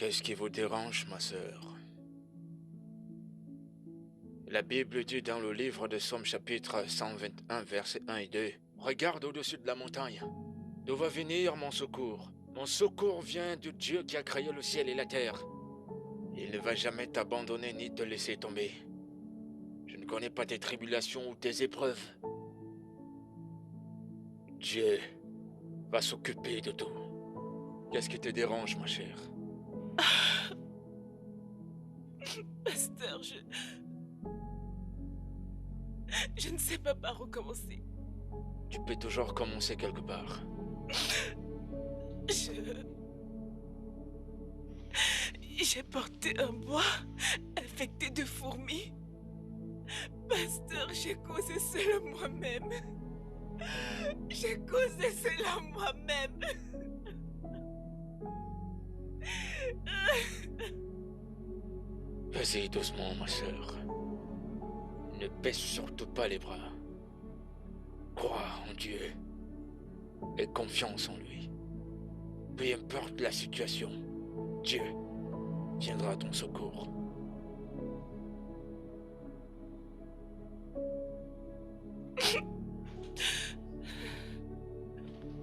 Qu'est-ce qui vous dérange, ma sœur? La Bible dit dans le livre de Somme chapitre 121, versets 1 et 2, regarde au-dessus de la montagne. D'où va venir mon secours? Mon secours vient du Dieu qui a créé le ciel et la terre. Il ne va jamais t'abandonner ni te laisser tomber. Je ne connais pas tes tribulations ou tes épreuves. Dieu va s'occuper de tout. Qu'est-ce qui te dérange, ma chère? Pasteur, je ne sais pas par où commencer. Tu peux toujours commencer quelque part. Je... J'ai porté un bois infecté de fourmis. Pasteur, j'ai causé cela moi-même. J'ai causé cela moi-même. Vas-y doucement, ma sœur. Ne baisse surtout pas les bras. Crois en Dieu et confiance en lui. Peu importe la situation, Dieu viendra à ton secours.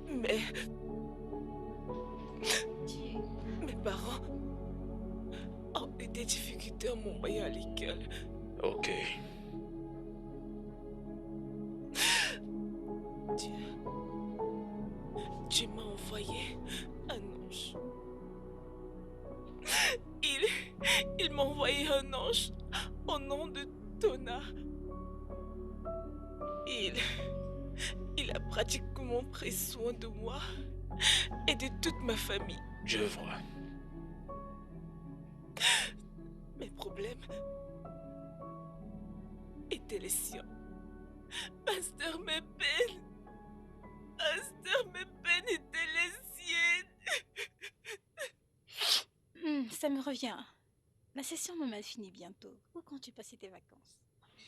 Mais mes parents ont eu des difficultés à m'envoyer à l'école. Ok. Dieu m'a envoyé un ange. Il, il m'a envoyé un ange au nom de Tona. Il, il a pratiquement pris soin de moi et de toute ma famille. Je vois. Mes problèmes étaient les siens. Pasteur, mes peines. Pasteur, mes peines étaient les siennes. Ça me revient. La session me mal finit bientôt. Où comptes-tu passer tes vacances?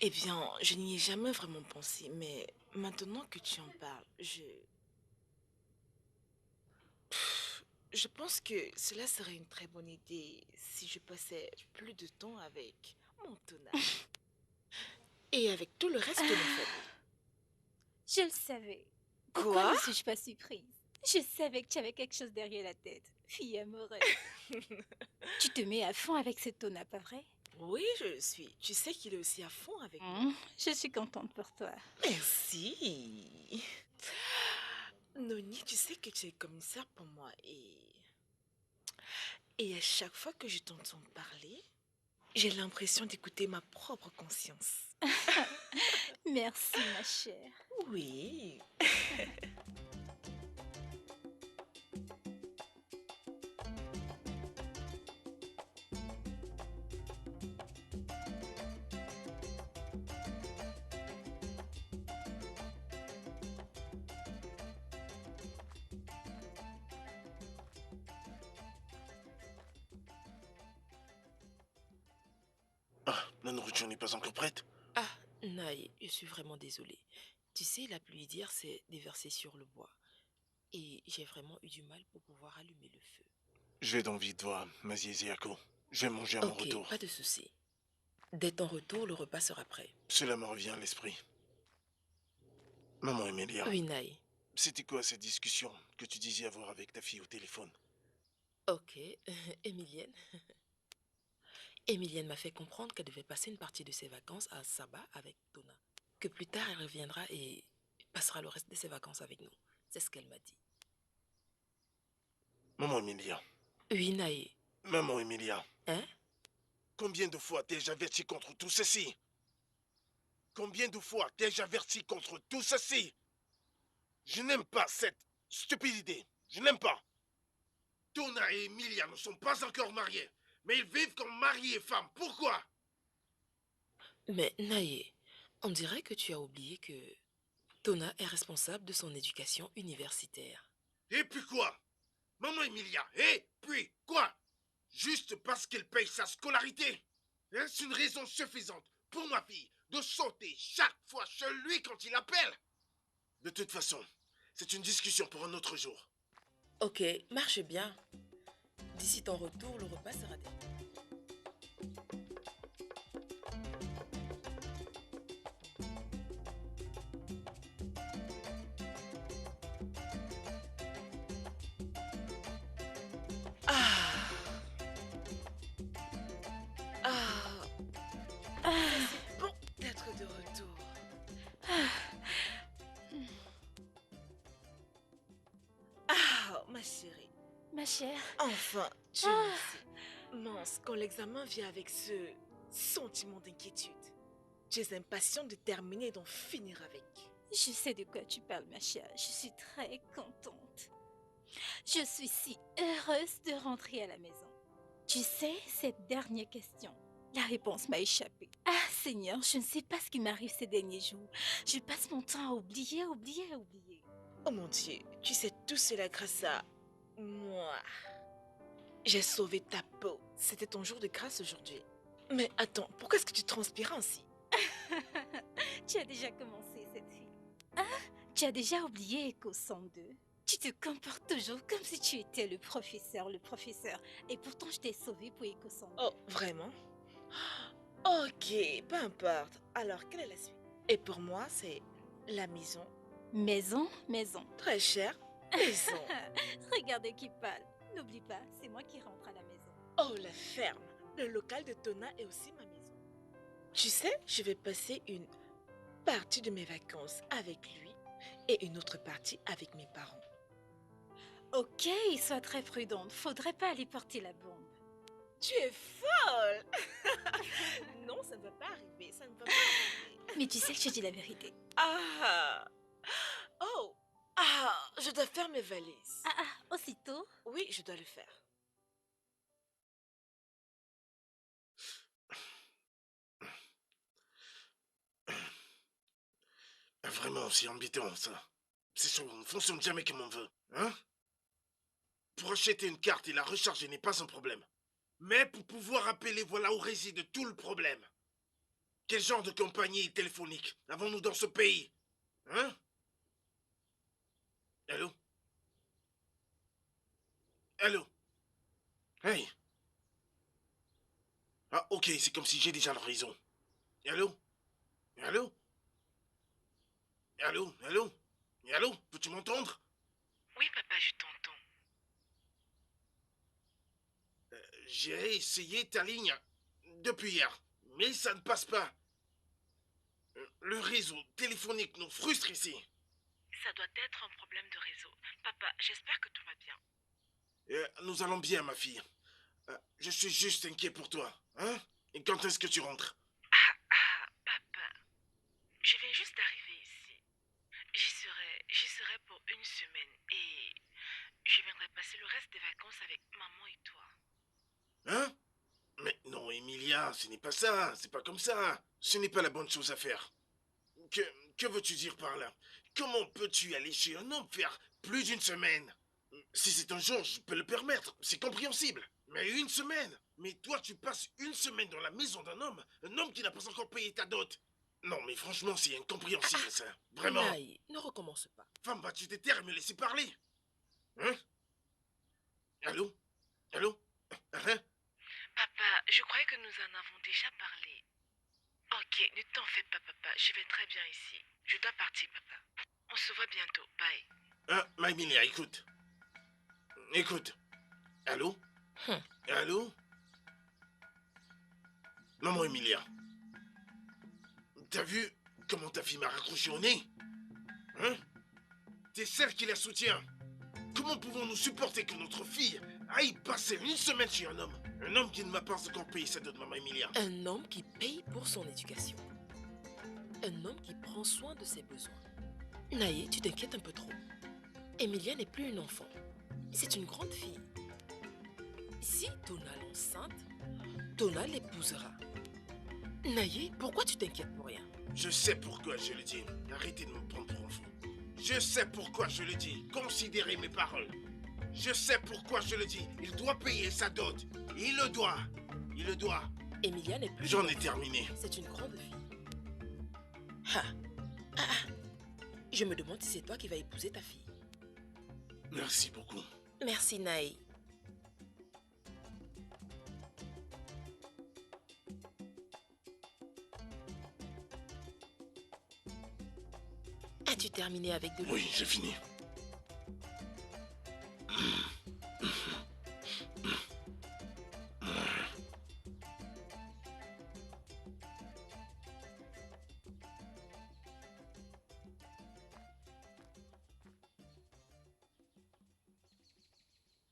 Eh bien, je n'y ai jamais vraiment pensé, mais maintenant que tu en parles, je pense que cela serait une très bonne idée si je passais plus de temps avec mon Tona et avec tout le reste de ma famille. Je le savais. Pourquoi Quoi? ne suis-je pas surprise? Je savais que tu avais quelque chose derrière la tête. Fille amoureuse. Tu te mets à fond avec cette tona, pas vrai? Oui, je le suis. Tu sais qu'il est aussi à fond avec moi. Je suis contente pour toi. Merci. Noni, tu sais que tu es comme une sœur pour moi et à chaque fois que je t'entends parler, j'ai l'impression d'écouter ma propre conscience. Merci, ma chère. Oui. Ah, la nourriture n'est pas encore prête? Ah, Naï, je suis vraiment désolée. Tu sais, la pluie d'hier s'est déversée sur le bois et j'ai vraiment eu du mal pour pouvoir allumer le feu. J'ai donc vite voir, Maziéziako. Je vais manger à mon Ok, retour. pas de souci. Dès ton retour, le repas sera prêt. Cela me revient à l'esprit. Maman Emilia, Oui, Naï. c'était quoi cette discussion que tu disais avoir avec ta fille au téléphone? Ok, Emilienne. Emilienne m'a fait comprendre qu'elle devait passer une partie de ses vacances à Saba avec Tona. Que plus tard, elle reviendra et passera le reste de ses vacances avec nous. C'est ce qu'elle m'a dit. Maman Emilia, Oui, Naï. maman Emilia, Hein? combien de fois t'ai-je averti contre tout ceci? Combien de fois t'ai-je averti contre tout ceci? Je n'aime pas cette stupidité. Je n'aime pas. Tona et Emilia ne sont pas encore mariés, mais ils vivent comme mari et femme. Pourquoi? Mais Naïe, on dirait que tu as oublié que Tona est responsable de son éducation universitaire. Et puis quoi? Maman Emilia, et puis quoi? Juste parce qu'elle paye sa scolarité? Est-ce une raison suffisante pour ma fille de sauter chaque fois chez lui quand il appelle? De toute façon, c'est une discussion pour un autre jour. Ok, marche bien. D'ici ton retour, le repas sera terminé. Ah, ah, Ah, c'est bon d'être de retour. Ah, ma chérie, ma chère. enfin, tu es Ah, ici. Mince, quand l'examen vient avec ce sentiment d'inquiétude, tu es impatient de terminer et d'en finir avec. je sais de quoi tu parles, ma chère. Je suis très contente. Je suis si heureuse de rentrer à la maison. Tu sais, cette dernière question, la réponse m'a échappé. Ah, Seigneur, je ne sais pas ce qui m'arrive ces derniers jours. Je passe mon temps à oublier, oublier, oublier. Oh mon Dieu, tu sais tout cela grâce à moi. J'ai sauvé ta peau. C'était ton jour de grâce aujourd'hui. Mais attends, pourquoi est-ce que tu transpires ainsi? Tu as déjà commencé cette fille. Ah, tu as déjà oublié Echo 102. Tu te comportes toujours comme si tu étais le professeur, le professeur. Et pourtant, je t'ai sauvé pour Echo 102. Oh, vraiment? Ok, peu importe. Alors, quelle est la suite? Et pour moi, c'est la maison. Maison, maison. Très chère maison. Regardez qui parle. N'oublie pas, c'est moi qui rentre à la maison. Oh, la ferme. Le local de Tona est aussi ma maison. Tu sais, je vais passer une partie de mes vacances avec lui et une autre partie avec mes parents. Ok, sois très prudente. Faudrait pas aller porter la bombe. Tu es folle! Non, ça ne va pas arriver, ça ne va pas arriver. Mais tu sais que je dis la vérité. Ah! Oh! Ah! Je dois faire mes valises. Ah, aussitôt. Oui, je dois le faire. Vraiment, c'est embêtant, ça. C'est sûr, on ne fonctionne jamais comme on veut. Hein? Pour acheter une carte et la recharger n'est pas un problème. Mais pour pouvoir appeler, voilà où réside tout le problème. Quel genre de compagnie téléphonique avons-nous dans ce pays? Hein? Allô? Allô? Hey! Ah, ok, c'est comme si j'ai déjà la raison. Allô? Allô? Allô? Allô? Allô? Peux-tu m'entendre? Oui, papa, je t'entends. J'ai essayé ta ligne depuis hier, mais ça ne passe pas. Le réseau téléphonique nous frustre ici. Ça doit être un problème de réseau. Papa, j'espère que tout va bien. Nous allons bien, ma fille. Je suis juste inquiet pour toi. Hein? Et quand est-ce que tu rentres? Papa, je viens juste d'arriver ici. J'y serai pour une semaine et je viendrai passer le reste des vacances avec maman et toi. Hein? Mais non, Emilia, ce n'est pas ça. C'est pas comme ça. Ce n'est pas la bonne chose à faire. Que, que veux-tu dire par là? Comment peux-tu aller chez un homme faire plus d'une semaine? Si c'est un jour, je peux le permettre. C'est compréhensible. Mais une semaine? Mais toi, tu passes une semaine dans la maison d'un homme qui n'a pas encore payé ta dot. Non, mais franchement, c'est incompréhensible, ça. Vraiment. Naï, ne recommence pas. Femme, vas-tu te taire et me laisser parler? Hein? Allô? Allô? Hein? Papa, je croyais que nous en avons déjà parlé. Ok, ne t'en fais pas, papa. Je vais très bien ici. Je dois partir, papa. On se voit bientôt. Bye. Ma Emilia, écoute. Écoute. Allô? Allô? Maman Emilia. T'as vu comment ta fille m'a raccroché au nez? Hein? T'es celle qui la soutient. Comment pouvons-nous supporter que notre fille aille passer une semaine chez un homme? Un homme qui ne m'a pas encore payé sa dot, maman Emilia. Un homme qui paye pour son éducation. Un homme qui prend soin de ses besoins. Naïe, tu t'inquiètes un peu trop. Emilia n'est plus une enfant. C'est une grande fille. Si Tona l'enceinte, Tona l'épousera. Naïe, pourquoi tu t'inquiètes pour rien? Je sais pourquoi je le dis. Arrêtez de me prendre pour un fou. Je sais pourquoi je le dis. Considérez mes paroles. Je sais pourquoi je le dis. Il doit payer sa dot. Il le doit. Il le doit. Emilia n'est plus J'en une ai enfant. terminé. C'est une grande fille. Je me demande si c'est toi qui vas épouser ta fille. Merci beaucoup. Merci, Naï. As-tu terminé avec de l'eau? Oui, j'ai fini.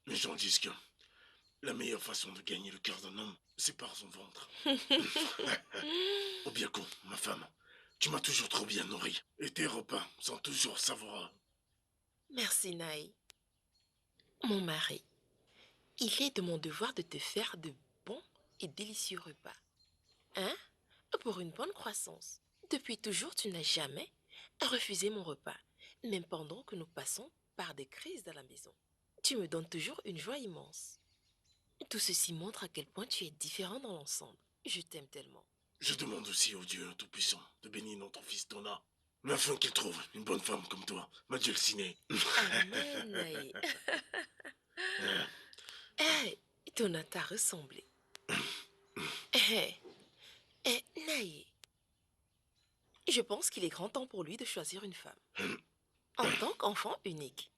Les gens disent que la meilleure façon de gagner le cœur d'un homme, c'est par son ventre. Obiako, ma femme, tu m'as toujours trop bien nourri. Et tes repas sont toujours savoureux. Merci, Naï. Mon mari, il est de mon devoir de te faire de bons et délicieux repas. Hein? Pour une bonne croissance. Depuis toujours, tu n'as jamais refusé mon repas, même pendant que nous passons par des crises dans la maison. Tu me donnes toujours une joie immense. Tout ceci montre à quel point tu es différent dans l'ensemble. Je t'aime tellement. Je demande aussi au Dieu Tout-Puissant de bénir notre fils Tona, mais afin qu'il trouve une bonne femme comme toi, ma dulcinée. Amen, Naï. Hey, Tona t'a ressemblé. Hey, Naï. Je pense qu'il est grand temps pour lui de choisir une femme. En tant qu'enfant unique.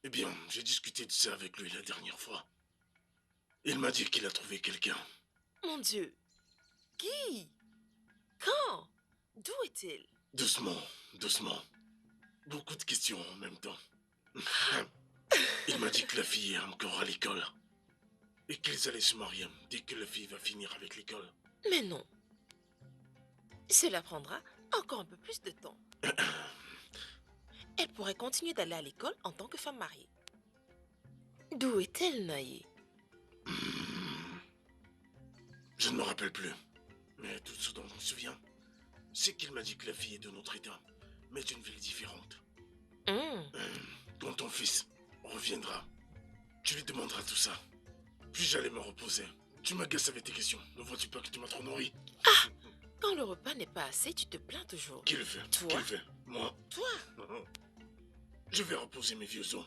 Eh bien, j'ai discuté de ça avec lui la dernière fois. Il m'a dit qu'il a trouvé quelqu'un. Mon Dieu. Qui? Quand? D'où est-il? Doucement, doucement. Beaucoup de questions en même temps. Il m'a dit que la fille est encore à l'école. Et qu'ils allaient se marier dès que la fille va finir avec l'école. Mais non. Cela prendra encore un peu plus de temps. Elle pourrait continuer d'aller à l'école en tant que femme mariée. D'où est-elle, Naïe? Je ne me rappelle plus. Mais tout ce dont je me souviens, c'est qu'il m'a dit que la fille est de notre état, mais d'une ville différente. Quand ton fils reviendra, tu lui demanderas tout ça. Puis j'allais me reposer. Tu m'agaces avec tes questions. Ne vois-tu pas que tu m'as trop nourri? Ah! Quand le repas n'est pas assez, tu te plains toujours. Qui le fait? Toi? Qui le fait? Moi? Toi? Je vais reposer mes vieux os.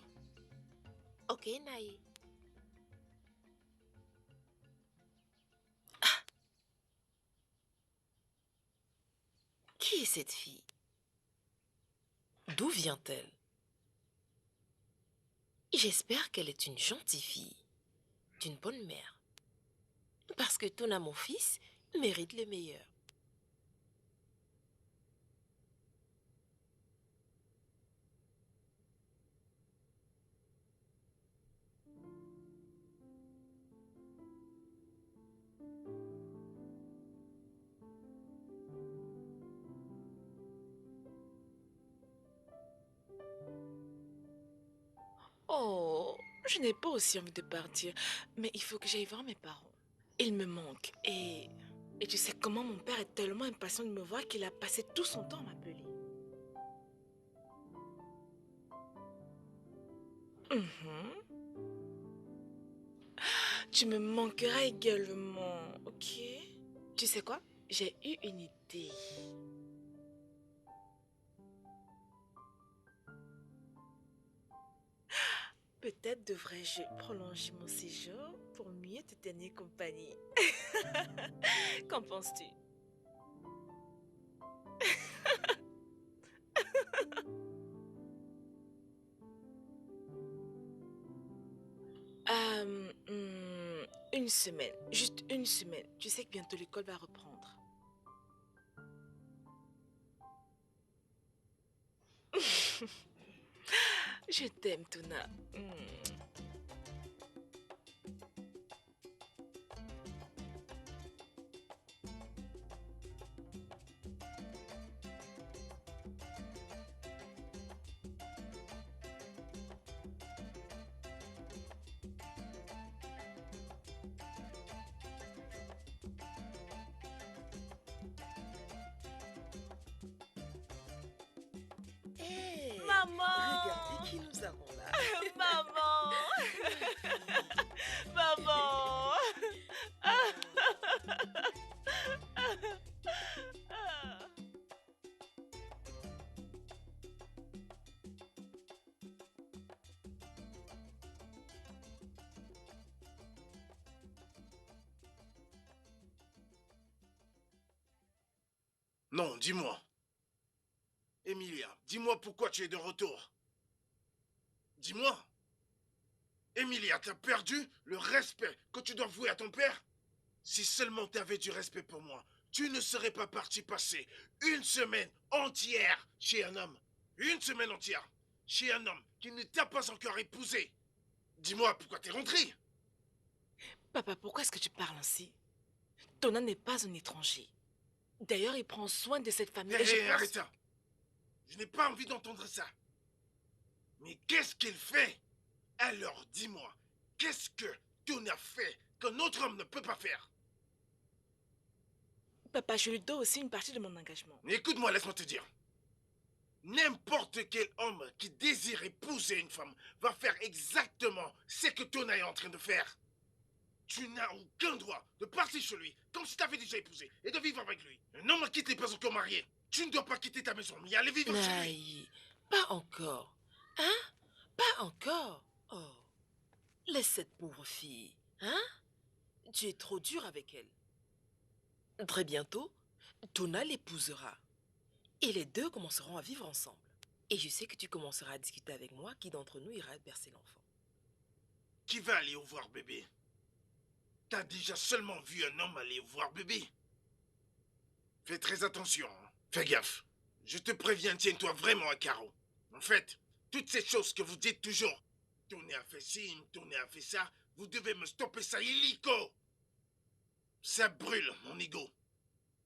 Ok, Naïe. Qui est cette fille? D'où vient-elle? J'espère qu'elle est une gentille fille, d'une bonne mère. Parce que Tona, mon fils, mérite le meilleur. Oh, je n'ai pas aussi envie de partir, mais il faut que j'aille voir mes parents. Ils me manquent et tu sais comment mon père est tellement impatient de me voir qu'il a passé tout son temps à m'appeler. Mhm. Tu me manqueras également, ok? Tu sais quoi? J'ai eu une idée. Peut-être devrais-je prolonger mon séjour pour mieux te tenir compagnie. Qu'en penses-tu? Une semaine, juste une semaine. Tu sais que bientôt l'école va reprendre. Je t'aime, Tona. Hey, Maman! regardez qui nous avons là. Maman! Maman! Non, dis-moi. Emilia, dis-moi pourquoi tu es de retour. Dis-moi. Emilia, t'as perdu le respect que tu dois vouer à ton père? Si seulement tu avais du respect pour moi, tu ne serais pas parti passer une semaine entière chez un homme. Une semaine entière chez un homme qui ne t'a pas encore épousé. Dis-moi pourquoi t'es rentré. Papa, pourquoi est-ce que tu parles ainsi? Tona n'est pas un étranger. D'ailleurs, il prend soin de cette famille. Hé, Et je pense... arrête ça. Je n'ai pas envie d'entendre ça. Mais qu'est-ce qu'il fait? Alors dis-moi, qu'est-ce que Tona fait qu'un autre homme ne peut pas faire? Papa, je lui dois aussi une partie de mon engagement. Écoute-moi, laisse-moi te dire. N'importe quel homme qui désire épouser une femme va faire exactement ce que Tona est en train de faire. Tu n'as aucun droit de partir chez lui comme si tu avais déjà épousé et de vivre avec lui. Un homme qui n'est pas encore marié. Tu ne dois pas quitter ta maison, mais aller vivre chez lui. Naï, pas encore. Hein? Pas encore. Oh, laisse cette pauvre fille. Hein? Tu es trop dur avec elle. Très bientôt, Tona l'épousera. Et les deux commenceront à vivre ensemble. Et je sais que tu commenceras à discuter avec moi qui d'entre nous ira bercer l'enfant. Qui va aller voir bébé? T'as déjà seulement vu un homme aller voir bébé. Fais très attention, hein. Fais gaffe. Je te préviens, tiens-toi vraiment à carreau. En fait, toutes ces choses que vous dites toujours, tournez a fait ci, tournez a fait ça, vous devez me stopper ça illico. Ça brûle, mon ego.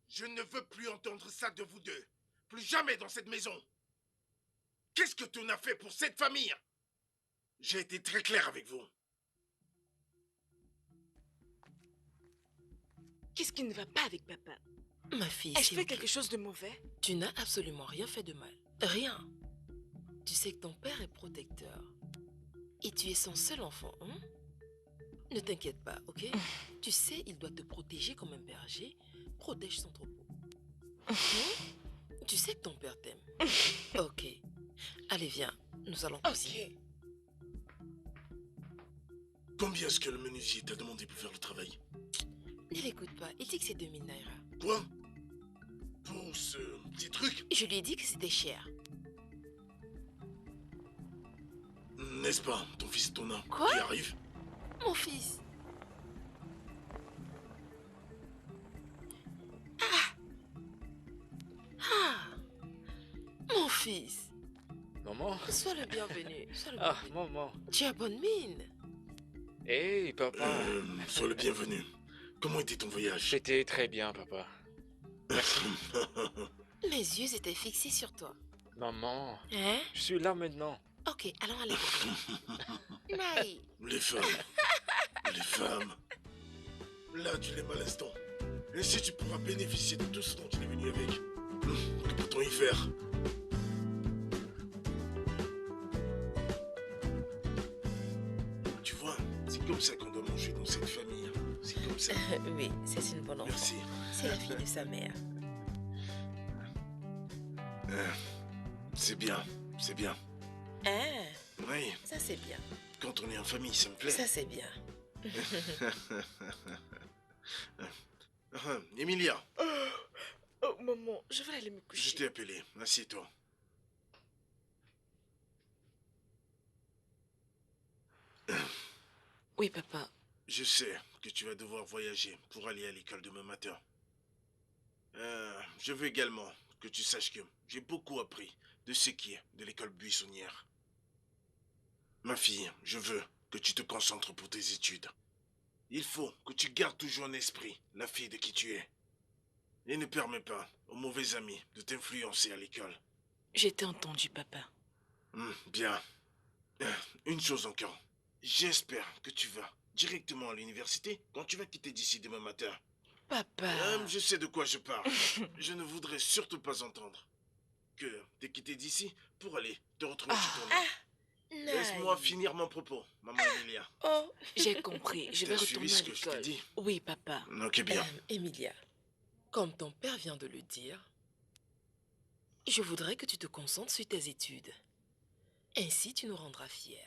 Je ne veux plus entendre ça de vous deux. Plus jamais dans cette maison. Qu'est-ce que tu n'as fait pour cette famille? J'ai été très clair avec vous. Qu'est-ce qui ne va pas avec papa? Ma fille, Ai-je s'il fait vous plaît, quelque chose de mauvais? tu n'as absolument rien fait de mal. Rien. Tu sais que ton père est protecteur. Et tu es son seul enfant, hein? Ne t'inquiète pas, ok? Tu sais, il doit te protéger comme un berger protège son troupeau. Hein? Tu sais que ton père t'aime. Ok. Allez, viens. Nous allons cuisiner. Combien est-ce que le menuisier t'a demandé pour faire le travail? Ne l'écoute pas. Il dit que c'est 2000 naira. Quoi? Pour ce petit truc? Je lui ai dit que c'était cher. N'est-ce pas, ton fils Tona Quoi? qui arrive? Mon fils. Ah! Mon fils. Maman? Sois le bienvenu. Sois le Ah, bienvenu. maman. Tu as bonne mine. Hey, papa. Sois le bienvenu. Comment était ton voyage? C'était très bien, papa. Merci. Mes yeux étaient fixés sur toi. Maman, Hein? je suis là maintenant. Ok, allons à l'école. Naï. Les femmes. Les femmes. Là, tu l'aimes à l'instant. Et si tu pourras bénéficier de tout ce dont il est venu avec, que peut-on y faire? Tu vois, c'est comme ça qu'on doit manger dans cette famille. C'est comme ça. Oui, c'est une bonne enfant. Merci. C'est la fille de sa mère. C'est bien, c'est bien. Hein? Oui, Ça c'est bien. quand on est en famille, ça me plaît. Ça c'est bien. Emilia, Oh, maman, je vais aller me je coucher. t'ai appelé. Assieds-toi. Oui, papa. Je sais que tu vas devoir voyager pour aller à l'école demain matin. Je veux également que tu saches que j'ai beaucoup appris de ce qui est de l'école buissonnière. Ma fille, je veux que tu te concentres pour tes études. Il faut que tu gardes toujours en esprit la fille de qui tu es. Et ne permets pas aux mauvais amis de t'influencer à l'école. J'ai été entendu, papa. Bien. Une chose encore. J'espère que tu vas directement à l'université quand tu vas quitter d'ici demain matin. Papa. Je sais de quoi je parle. Je ne voudrais surtout pas entendre que t'es quitté d'ici pour aller te retrouver chez ton oncle. Laisse-moi Naï. finir mon propos, maman Emilia. Oh. J'ai compris. Je vais T'as suivi retourner à ce que je t'ai l'école. dit? Oui, papa. Ok, bien. Emilia, comme ton père vient de le dire, je voudrais que tu te concentres sur tes études. Ainsi, tu nous rendras fiers.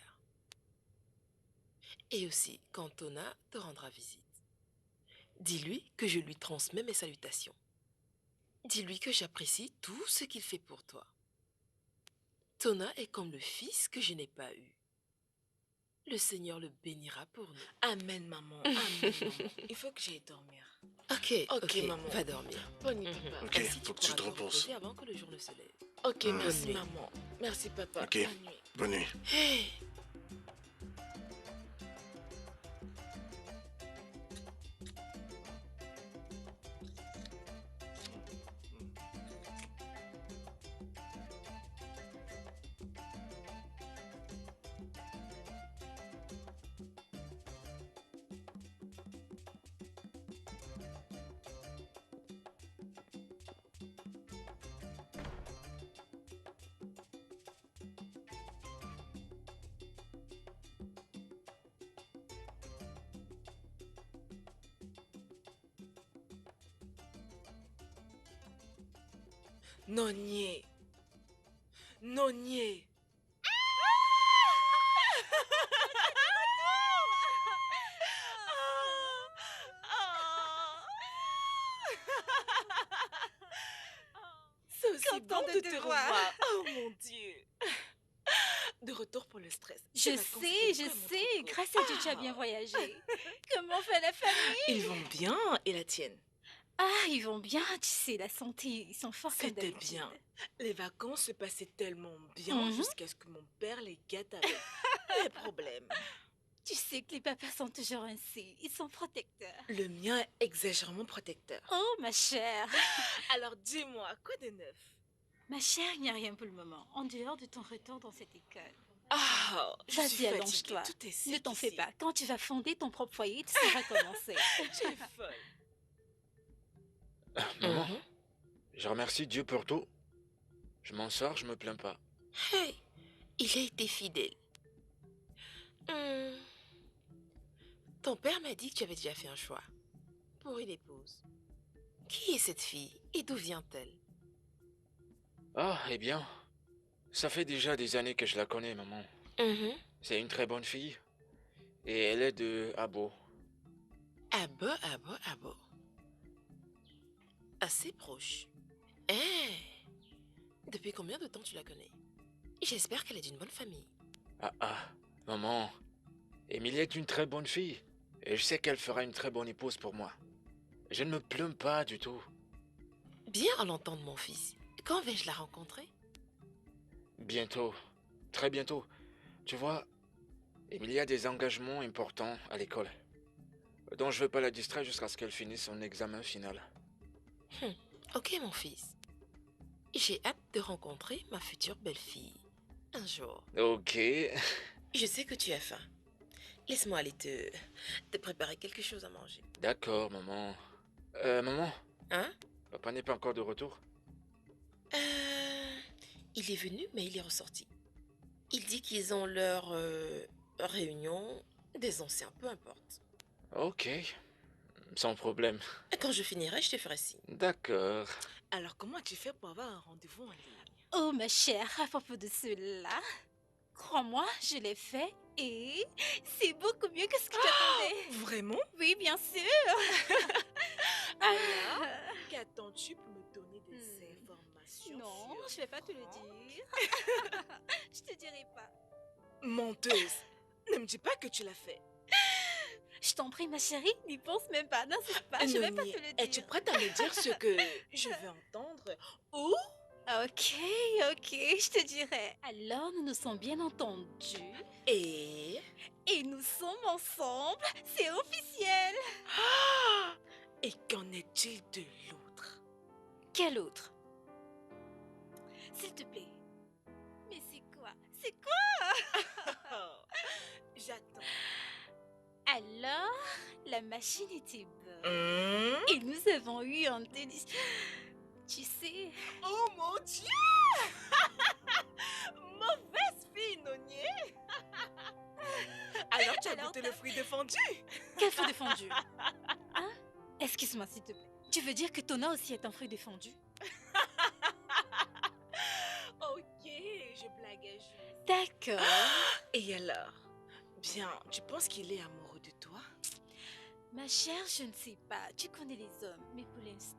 Et aussi, quand Tona te rendra visite, dis-lui que je lui transmets mes salutations. Dis-lui que j'apprécie tout ce qu'il fait pour toi. Tona est comme le fils que je n'ai pas eu. Le Seigneur le bénira pour nous. Amen, maman. Amen, maman. Il faut que j'aille dormir. Ok, Ok, maman. va dormir. Bonne nuit, Mhm. papa. Ok, Ainsi, faut que tu pourras te te reposes. reposer avant que le jour ne se lève. Ok, merci, nuit. maman. Merci, papa. Ok. Bonne nuit. Bonne nuit. Hey! Nonier. Nonier. C'est aussi Contente bon de de te te voir. revoir. Oh mon Dieu. De retour pour le stress. Je Ces vacances sais, étaient je vraiment sais. trop cool. Grâce à Dieu, tu as bien voyagé. Comment fait la famille? Ils vont bien et la tienne? Ah, ils vont bien. Tu sais, la santé, ils sont forts comme C'était d'habitude. bien. Les vacances se passaient tellement bien Mhm. jusqu'à ce que mon père les gâte avec les problèmes. Tu sais que les papas sont toujours ainsi. Ils sont protecteurs. Le mien est exagérément protecteur. Oh, ma chère. Alors dis-moi, quoi de neuf? Ma chère, il n'y a rien pour le moment, en dehors de ton retour dans cette école. Ah, je suis Vas-y, fatiguée. allonge-toi. Tout est Ne sec t'en fais ici. pas. Quand tu vas fonder ton propre foyer, tu sauras commencer. Tu es folle. Maman, Mhm. je remercie Dieu pour tout. Je m'en sors, je me plains pas. Hey! Il a été fidèle. Hmm. Ton père m'a dit que tu avais déjà fait un choix pour une épouse. Qui est cette fille et d'où vient-elle? Ah, eh bien, ça fait déjà des années que je la connais, maman. Mhm. C'est une très bonne fille. Et elle est de Abo. Abo, abo, abo. Assez proche. Eh! Depuis combien de temps tu la connais? J'espère qu'elle est d'une bonne famille. Ah, maman. Émilie est une très bonne fille. Et je sais qu'elle fera une très bonne épouse pour moi. Je ne me plains pas du tout. Bien à l'entendre, mon fils. Quand vais-je la rencontrer? Bientôt. Très bientôt. Tu vois, Émilie a des engagements importants à l'école. Donc je ne veux pas la distraire jusqu'à ce qu'elle finisse son examen final. Ok, mon fils. J'ai hâte de rencontrer ma future belle-fille. Un jour. Ok. Je sais que tu as faim. Laisse-moi aller te préparer quelque chose à manger. D'accord, maman. Maman, Hein? papa n'est pas encore de retour. Il est venu, mais il est ressorti. Il dit qu'ils ont leur réunion des anciens, peu importe. Ok. Sans problème. Quand je finirai, je te ferai signe. D'accord. Alors comment as-tu fait pour avoir un rendez-vous en ligne? Oh, ma chère, à propos de cela, crois-moi, je l'ai fait et c'est beaucoup mieux que ce que j'attendais. Vraiment? Oui, bien sûr. Alors, qu'attends-tu pour me donner des informations Non, sur je vais pas te le Franck? dire. Je te dirai pas. Menteuse. Ne me dis pas que tu l'as fait. Je t'en prie, ma chérie, n'y pense même pas, n'insiste pas, je vais pas te Nonier, le dire. es-tu prête à me dire ce que je veux entendre? Ou Ok, je te dirai. Alors, nous nous sommes bien entendus et... et nous sommes ensemble, c'est officiel. Ah! Et qu'en est-il de l'autre? Quel autre? S'il te plaît. Mais c'est quoi? C'est quoi? Oh, j'attends. Alors, la machine était bonne. Hum? Et nous avons eu un délicieux... Tu sais... Oh mon Dieu! Mauvaise fille, Nonier! Alors tu as Alors, goûté t'as- le fruit défendu? Quel fruit défendu? Hein? Excuse-moi, s'il te plaît. Tu veux dire que Tona aussi est un fruit défendu? Ok, je blaguais juste. D'accord. Et alors? Bien, tu penses qu'il est amoureux de toi? Ma chère, je ne sais pas. Tu connais les hommes. Mais pour l'instant...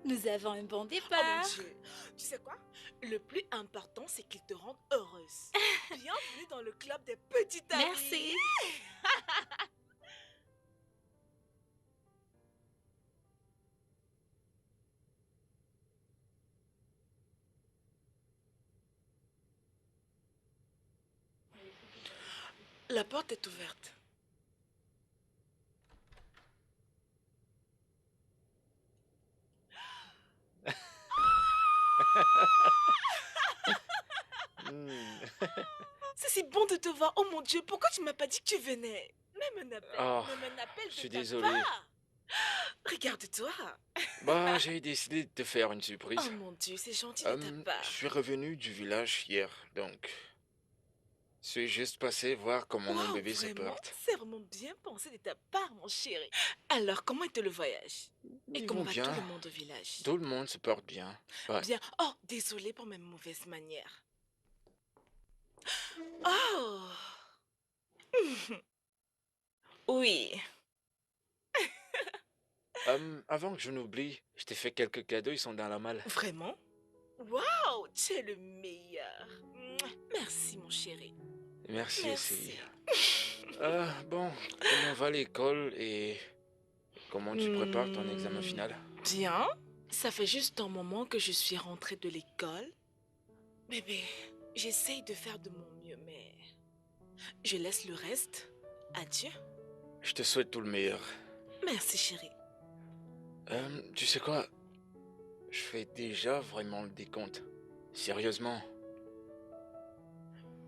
Nous avons un bon Oh mon départ. Dieu. Tu sais quoi? Le plus important, c'est qu'il te rende heureuse. Bienvenue dans le club des petites amies. Merci. La porte est ouverte. Hmm. C'est si bon de te voir. Oh mon Dieu, pourquoi tu m'as pas dit que tu venais? Même un appel, Oh, même un appel je suis de ta désolé. part. Regarde-toi. Bah, j'ai décidé de te faire une surprise. Oh mon Dieu, c'est gentil de ta Je part. suis revenu du village hier, donc... Je suis juste passé voir comment mon Wow, bébé se vraiment? porte. C'est vraiment bien pensé de ta part, mon chéri. Alors, comment était le voyage? Et Ils comment vont va bien. tout le monde au village? Tout le monde se porte bien. Ouais. Bien. Oh, désolé pour mes mauvaises manières. Oh! Oui. Avant que je n'oublie, je t'ai fait quelques cadeaux, ils sont dans la malle. Vraiment? Waouh, tu es le meilleur. Mouah. Merci, mon chéri. Merci Merci. aussi. Bon, comment va l'école et comment tu prépares ton examen final? Bien. Ça fait juste un moment que je suis rentrée de l'école. Bébé, j'essaye de faire de mon mieux, mais je laisse le reste à Dieu. Je te souhaite tout le meilleur. Merci, chéri. Tu sais quoi? Je fais déjà vraiment le décompte. Sérieusement.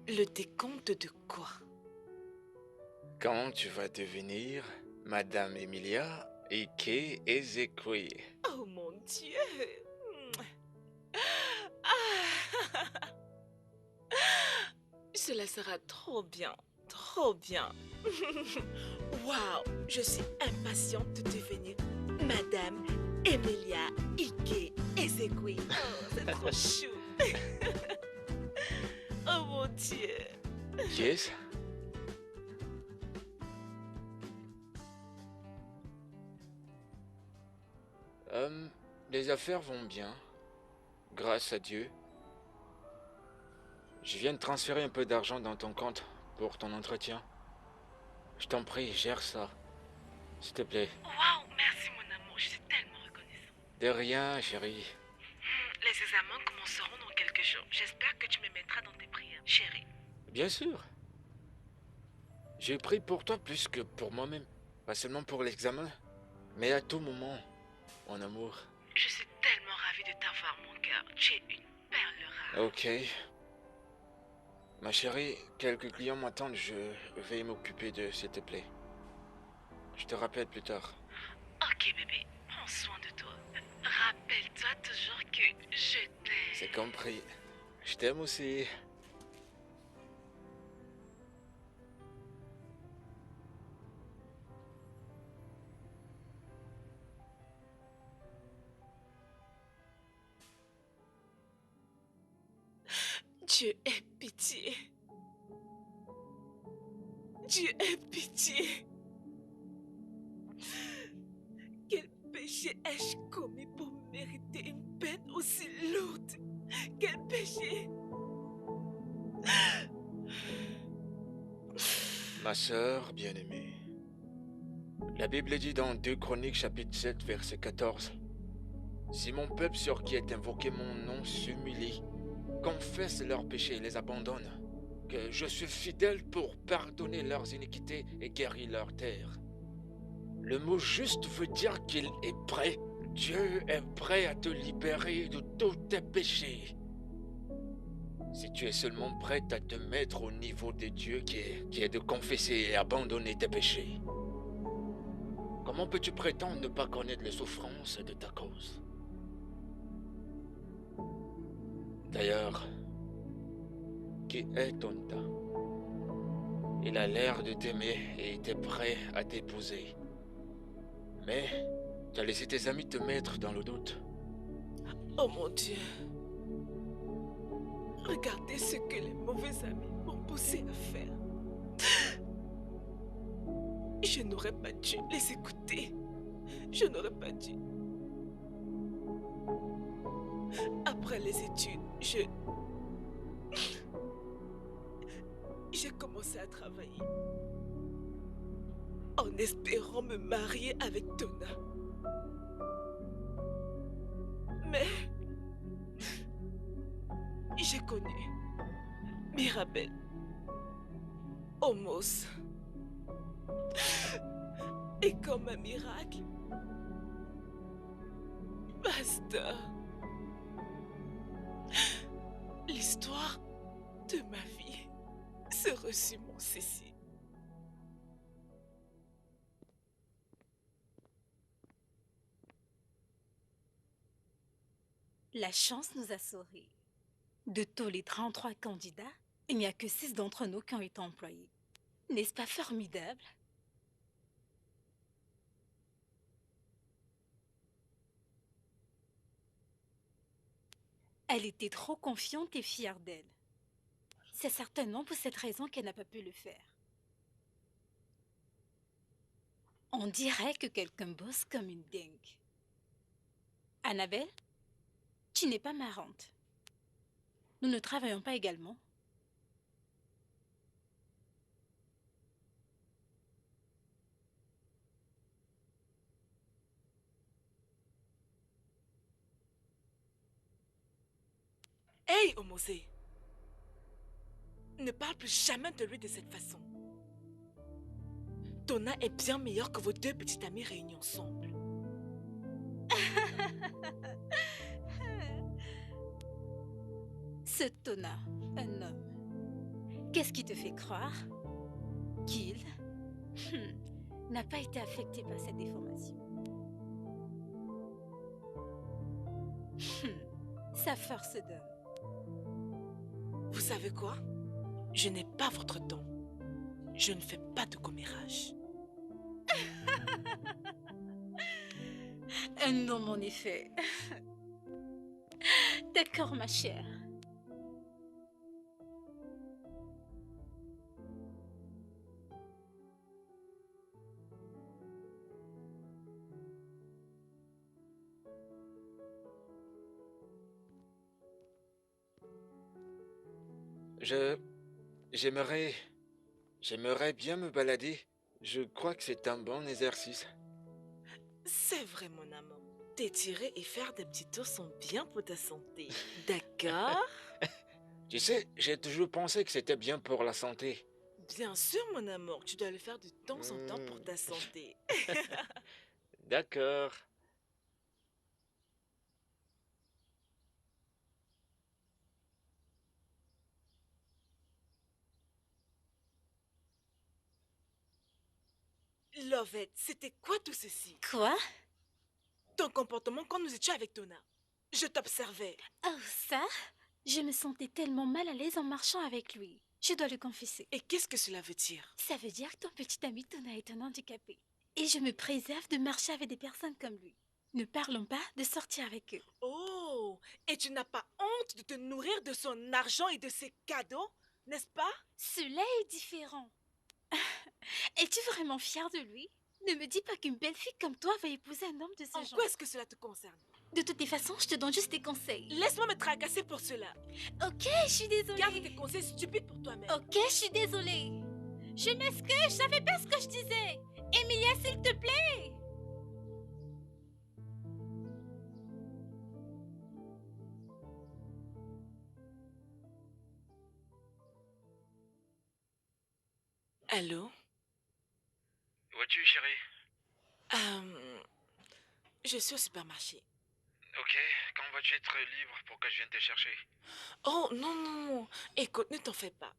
Le décompte de quoi? Quand tu vas devenir Madame Emilia Ike Ezekwe. Oh mon Dieu. Ah. Cela sera trop bien, trop bien. Waouh, je suis impatiente de devenir Madame Emilia Ike Ezekwe. Oh, c'est trop chou. Oh mon Dieu. Yes? Les affaires vont bien. Grâce à Dieu. Je viens de transférer un peu d'argent dans ton compte pour ton entretien. Je t'en prie, gère ça. S'il te plaît. Waouh, merci mon amour, je suis tellement reconnaissante. De rien, chérie. Les examens commenceront dans quelques jours. J'espère que tu me mettras dans tes prières, chérie. Bien sûr. J'ai pris pour toi plus que pour moi-même. Pas seulement pour l'examen, mais à tout moment, mon amour. Je suis tellement ravie de t'avoir, mon cœur. Tu es une perle rare. Ok. Ma chérie, quelques clients m'attendent, je vais m'occuper d'eux, s'il te plaît. Je te rappelle plus tard. Ok, bébé, prends soin de toi. Rappelle-toi toujours que je t'aime. C'est compris. Je t'aime aussi. Dieu ait pitié. Dieu ait pitié. Quel péché ai-je commis pour mériter une peine aussi lourde? Quel péché? Ma sœur bien-aimée. La Bible dit dans 2 Chroniques chapitre 7 verset 14. Si mon peuple sur qui est invoqué mon nom s'humilie, confesse leurs péchés et les abandonne, que je suis fidèle pour pardonner leurs iniquités et guérir leur terre. Le mot juste veut dire qu'il est prêt. Dieu est prêt à te libérer de tous tes péchés. Si tu es seulement prête à te mettre au niveau de Dieu qui est de confesser et abandonner tes péchés. Comment peux-tu prétendre ne pas connaître les souffrances de ta cause? D'ailleurs, qui est ton temps? Il a l'air de t'aimer et était prêt à t'épouser. Mais tu as laissé tes amis te mettre dans le doute. Oh mon Dieu. Regardez ce que les mauvais amis m'ont poussé à faire. Je n'aurais pas dû les écouter. Je n'aurais pas dû. après les études, j'ai commencé à travailler en espérant me marier avec Donna. Mais j'ai connu Mirabel, Homos. Et comme un miracle, basta. L'histoire de ma vie se résume en ceci. La chance nous a souri. De tous les 33 candidats, il n'y a que 6 d'entre nous qui ont été employés. N'est-ce pas formidable? Elle était trop confiante et fière d'elle. C'est certainement pour cette raison qu'elle n'a pas pu le faire. On dirait que quelqu'un bosse comme une dingue. Annabelle, tu n'es pas marrante. Nous ne travaillons pas également. Hey, Homosé! Ne parle plus jamais de lui de cette façon. Donna est bien meilleure que vos deux petites amies réunies ensemble. Ce Tona, un homme. Qu'est-ce qui te fait croire qu'il n'a pas été affecté par cette déformation? Sa force d'homme. Vous savez quoi? Je n'ai pas votre don. Je ne fais pas de commérage. Un homme, en effet. D'accord, ma chère. J'aimerais... J'aimerais bien me balader. Je crois que c'est un bon exercice. C'est vrai, mon amour. T'étirer et faire des petits tours sont bien pour ta santé. D'accord? Tu sais, j'ai toujours pensé que c'était bien pour la santé. Bien sûr, mon amour. Tu dois le faire de temps en temps pour ta santé. D'accord. Lovette, c'était quoi tout ceci? Quoi? Ton comportement quand nous étions avec Donna. Je t'observais. Oh, ça? Je me sentais tellement mal à l'aise en marchant avec lui. Je dois le confesser. Et qu'est-ce que cela veut dire? Ça veut dire que ton petit ami Tona est un handicapé. Et je me préserve de marcher avec des personnes comme lui. Ne parlons pas de sortir avec eux. Oh, et tu n'as pas honte de te nourrir de son argent et de ses cadeaux, n'est-ce pas? Cela est différent. Es-tu vraiment fière de lui? Ne me dis pas qu'une belle fille comme toi va épouser un homme de ce En genre. quoi est-ce que cela te concerne? De toutes les façons, je te donne juste des conseils. Laisse-moi me tracasser pour cela. Ok, je suis désolée. Garde tes conseils stupides pour toi-même. Ok, je suis désolée. Je m'excuse, je savais pas ce que je disais. Emilia, s'il te plaît. Allô? Où es-tu, chérie? Je suis au supermarché. Ok, quand vas-tu être libre pour que je vienne te chercher? Oh, non, non, non. Écoute, ne t'en fais pas.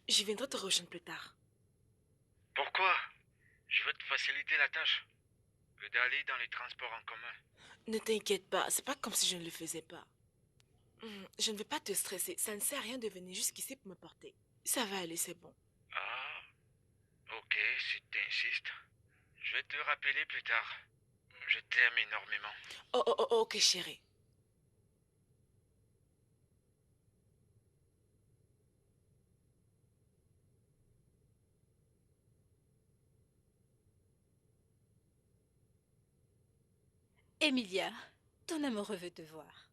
Je viendrai te rejoindre plus tard. Pourquoi? Je veux te faciliter la tâche. D'aller dans les transports en commun. Ne t'inquiète pas, c'est pas comme si je ne le faisais pas. Je ne vais pas te stresser. Ça ne sert à rien de venir jusqu'ici pour me porter. Ça va aller, c'est bon. Ah, ok, si t'insistes. Je vais te rappeler plus tard. Je t'aime énormément. Oh, oh, oh, ok, chérie. Emilia, ton amoureux veut te voir.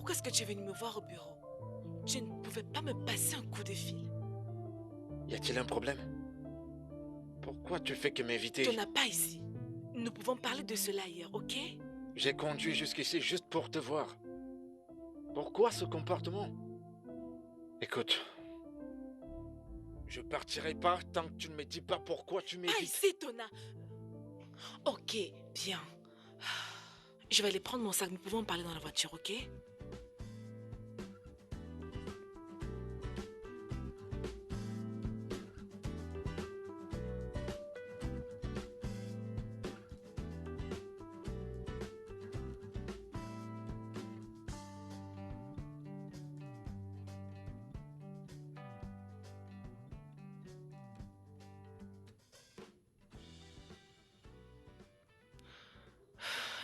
pourquoi est-ce que tu es venu me voir au bureau? Tu ne pouvais pas me passer un coup de fil. Y a-t-il un problème? Pourquoi tu fais que m'inviter? Tu n'as pas ici. Nous pouvons parler de cela ailleurs, ok? J'ai conduit jusqu'ici juste pour te voir. Pourquoi ce comportement? Écoute, je partirai pas tant que tu ne me dis pas pourquoi tu Pas m'évites. ici, Tona. Ok, bien. Je vais aller prendre mon sac. Nous pouvons parler dans la voiture, ok?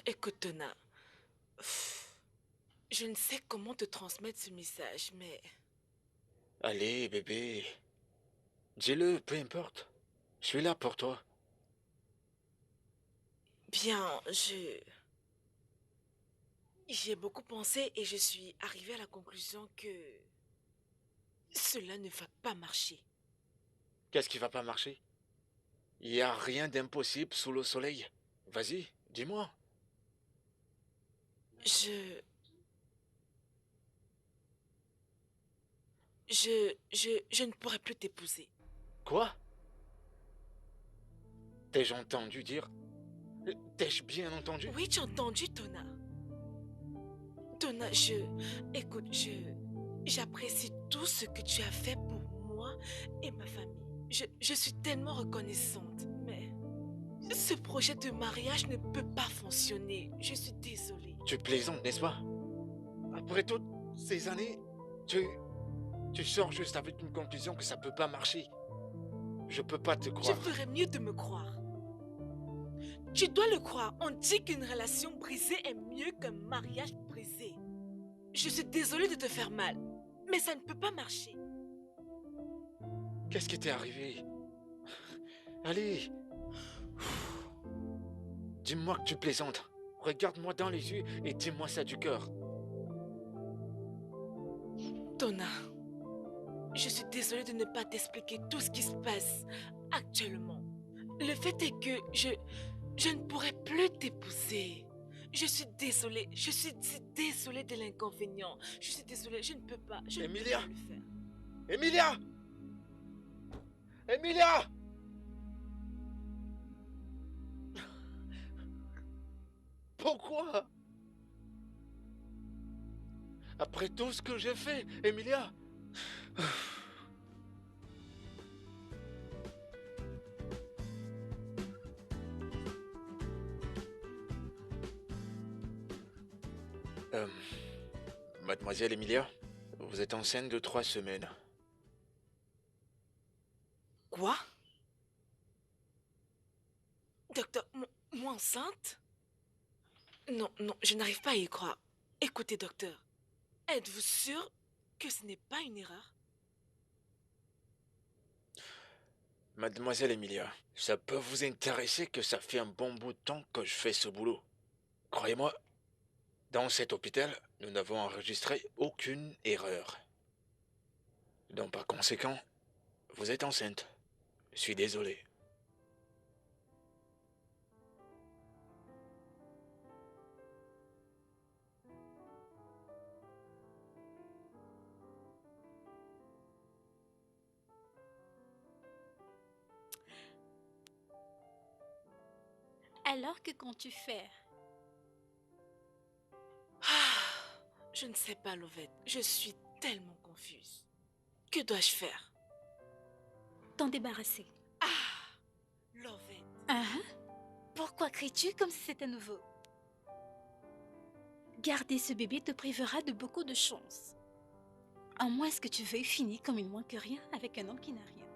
Écoute, Tona. Je ne sais comment te transmettre ce message, mais... Allez, bébé. Dis-le, peu importe. Je suis là pour toi. Bien, J'y ai beaucoup pensé et je suis arrivée à la conclusion que... cela ne va pas marcher. Qu'est-ce qui va pas marcher? Il n'y a rien d'impossible sous le soleil. Vas-y, dis-moi. Je ne pourrai plus t'épouser. Quoi? T'ai-je entendu dire? T'ai-je bien entendu? Oui, tu as entendu, Tona. Tona, écoute, j'apprécie tout ce que tu as fait pour moi et ma famille. Je suis tellement reconnaissante, mais ce projet de mariage ne peut pas fonctionner. Je suis désolée. Tu plaisantes, n'est-ce pas? Après toutes ces années, tu sors juste avec une conclusion que ça peut pas marcher. Je peux pas te Je croire. ferais mieux de me croire. Tu dois le croire. On dit qu'une relation brisée est mieux qu'un mariage brisé. Je suis désolée de te faire mal, mais ça ne peut pas marcher. Qu'est-ce qui t'est arrivé? Allez. Dis-moi que tu plaisantes. Regarde-moi dans les yeux et dis-moi ça du cœur. Tona, je suis désolée de ne pas t'expliquer tout ce qui se passe actuellement. Le fait est que je ne pourrai plus t'épouser. Je suis désolée. Je suis désolée de l'inconvénient. Je suis désolée. Je ne peux pas. Je ne peux Emilia! pas le faire. Emilia! Emilia! Pourquoi? Après tout ce que j'ai fait, Emilia? Euh, Mademoiselle Emilia, vous êtes enceinte de 3 semaines. Quoi? Docteur, moi enceinte? Non, non, je n'arrive pas à y croire. Écoutez, docteur, êtes-vous sûr que ce n'est pas une erreur? Mademoiselle Emilia, ça peut vous intéresser que ça fait un bon bout de temps que je fais ce boulot. Croyez-moi, dans cet hôpital, nous n'avons enregistré aucune erreur. Donc par conséquent, vous êtes enceinte. Je suis désolé. Alors que comptes-tu faire? Ah, je ne sais pas, Lovette. Je suis tellement confuse. Que dois-je faire? T'en débarrasser. Ah, Lovette. Hein? Pourquoi cries-tu comme si c'était nouveau? Garder ce bébé te privera de beaucoup de chance. À moins que tu veuilles finir comme une moins que rien avec un homme qui n'a rien.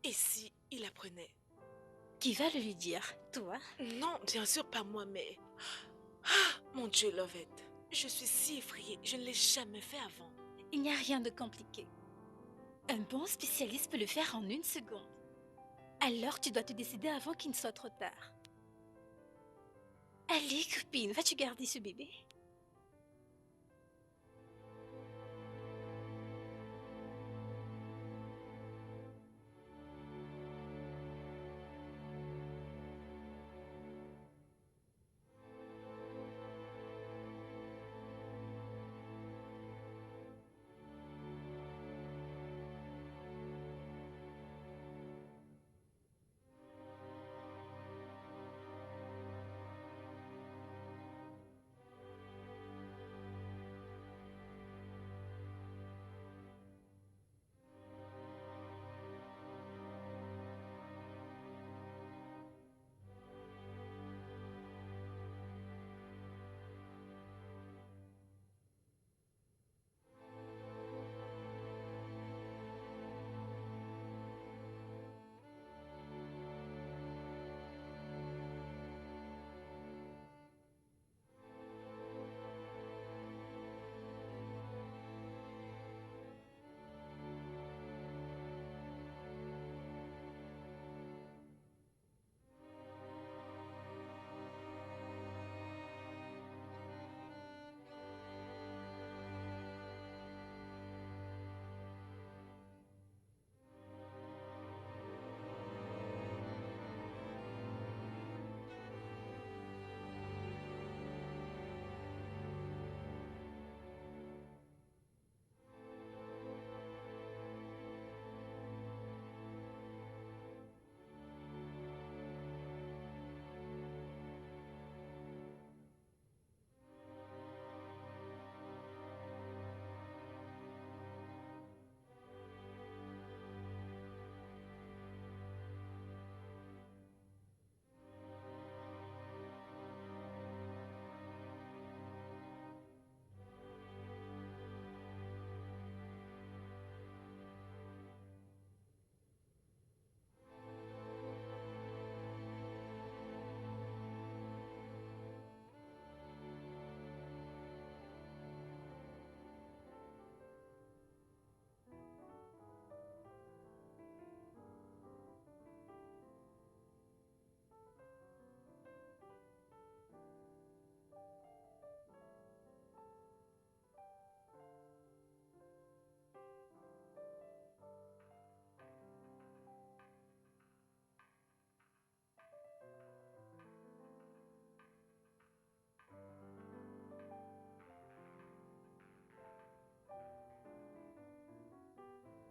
Et si il apprenait? Qui va le lui dire? Toi? Non, bien sûr pas moi, mais... Ah, mon Dieu, Lovette. Je suis si effrayée. Je ne l'ai jamais fait avant. Il n'y a rien de compliqué. Un bon spécialiste peut le faire en 1 seconde. Alors tu dois te décider avant qu'il ne soit trop tard. Allez, copine, vas-tu garder ce bébé?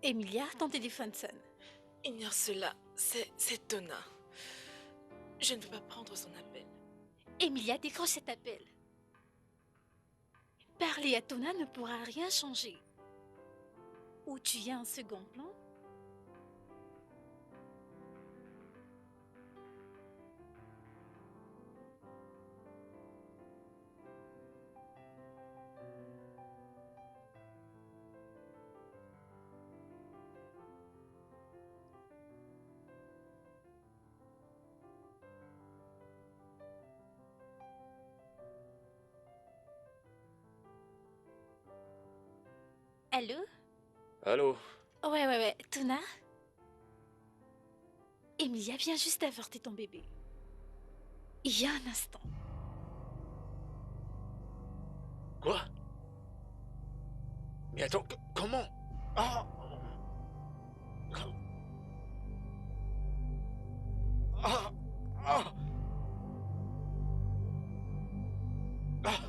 Emilia, ton téléphone sonne. Ignore cela, c'est Tona. Je ne peux pas prendre son appel. Emilia, décroche cet appel. Parler à Tona ne pourra rien changer. Ou tu y as un second plan? Allô? Allô? Ouais. Tona? Emilia vient juste d'avorter ton bébé. Il y a un instant. Quoi? Mais attends, comment? Ah! Ah! Ah! Ah!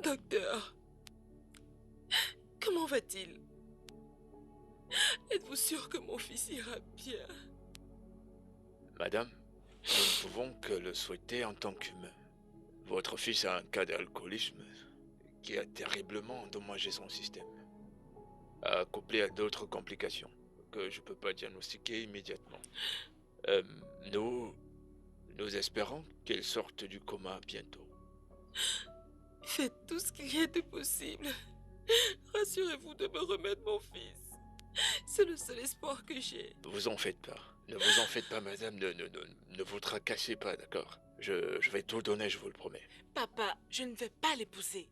Docteur, comment va-t-il? Êtes-vous sûr que mon fils ira bien? Madame, nous ne pouvons que le souhaiter en tant qu'humain. Votre fils a un cas d'alcoolisme qui a terriblement endommagé son système, couplé à d'autres complications que je ne peux pas diagnostiquer immédiatement. Euh, nous, nous espérons qu'il sorte du coma bientôt. Faites tout ce qu'il y a de possible. Rassurez-vous de me remettre mon fils. C'est le seul espoir que j'ai. Ne vous en faites pas. Ne vous en faites pas, madame. Ne vous tracassez pas, d'accord? Je vais tout donner, je vous le promets. Papa, je ne vais pas l'épouser.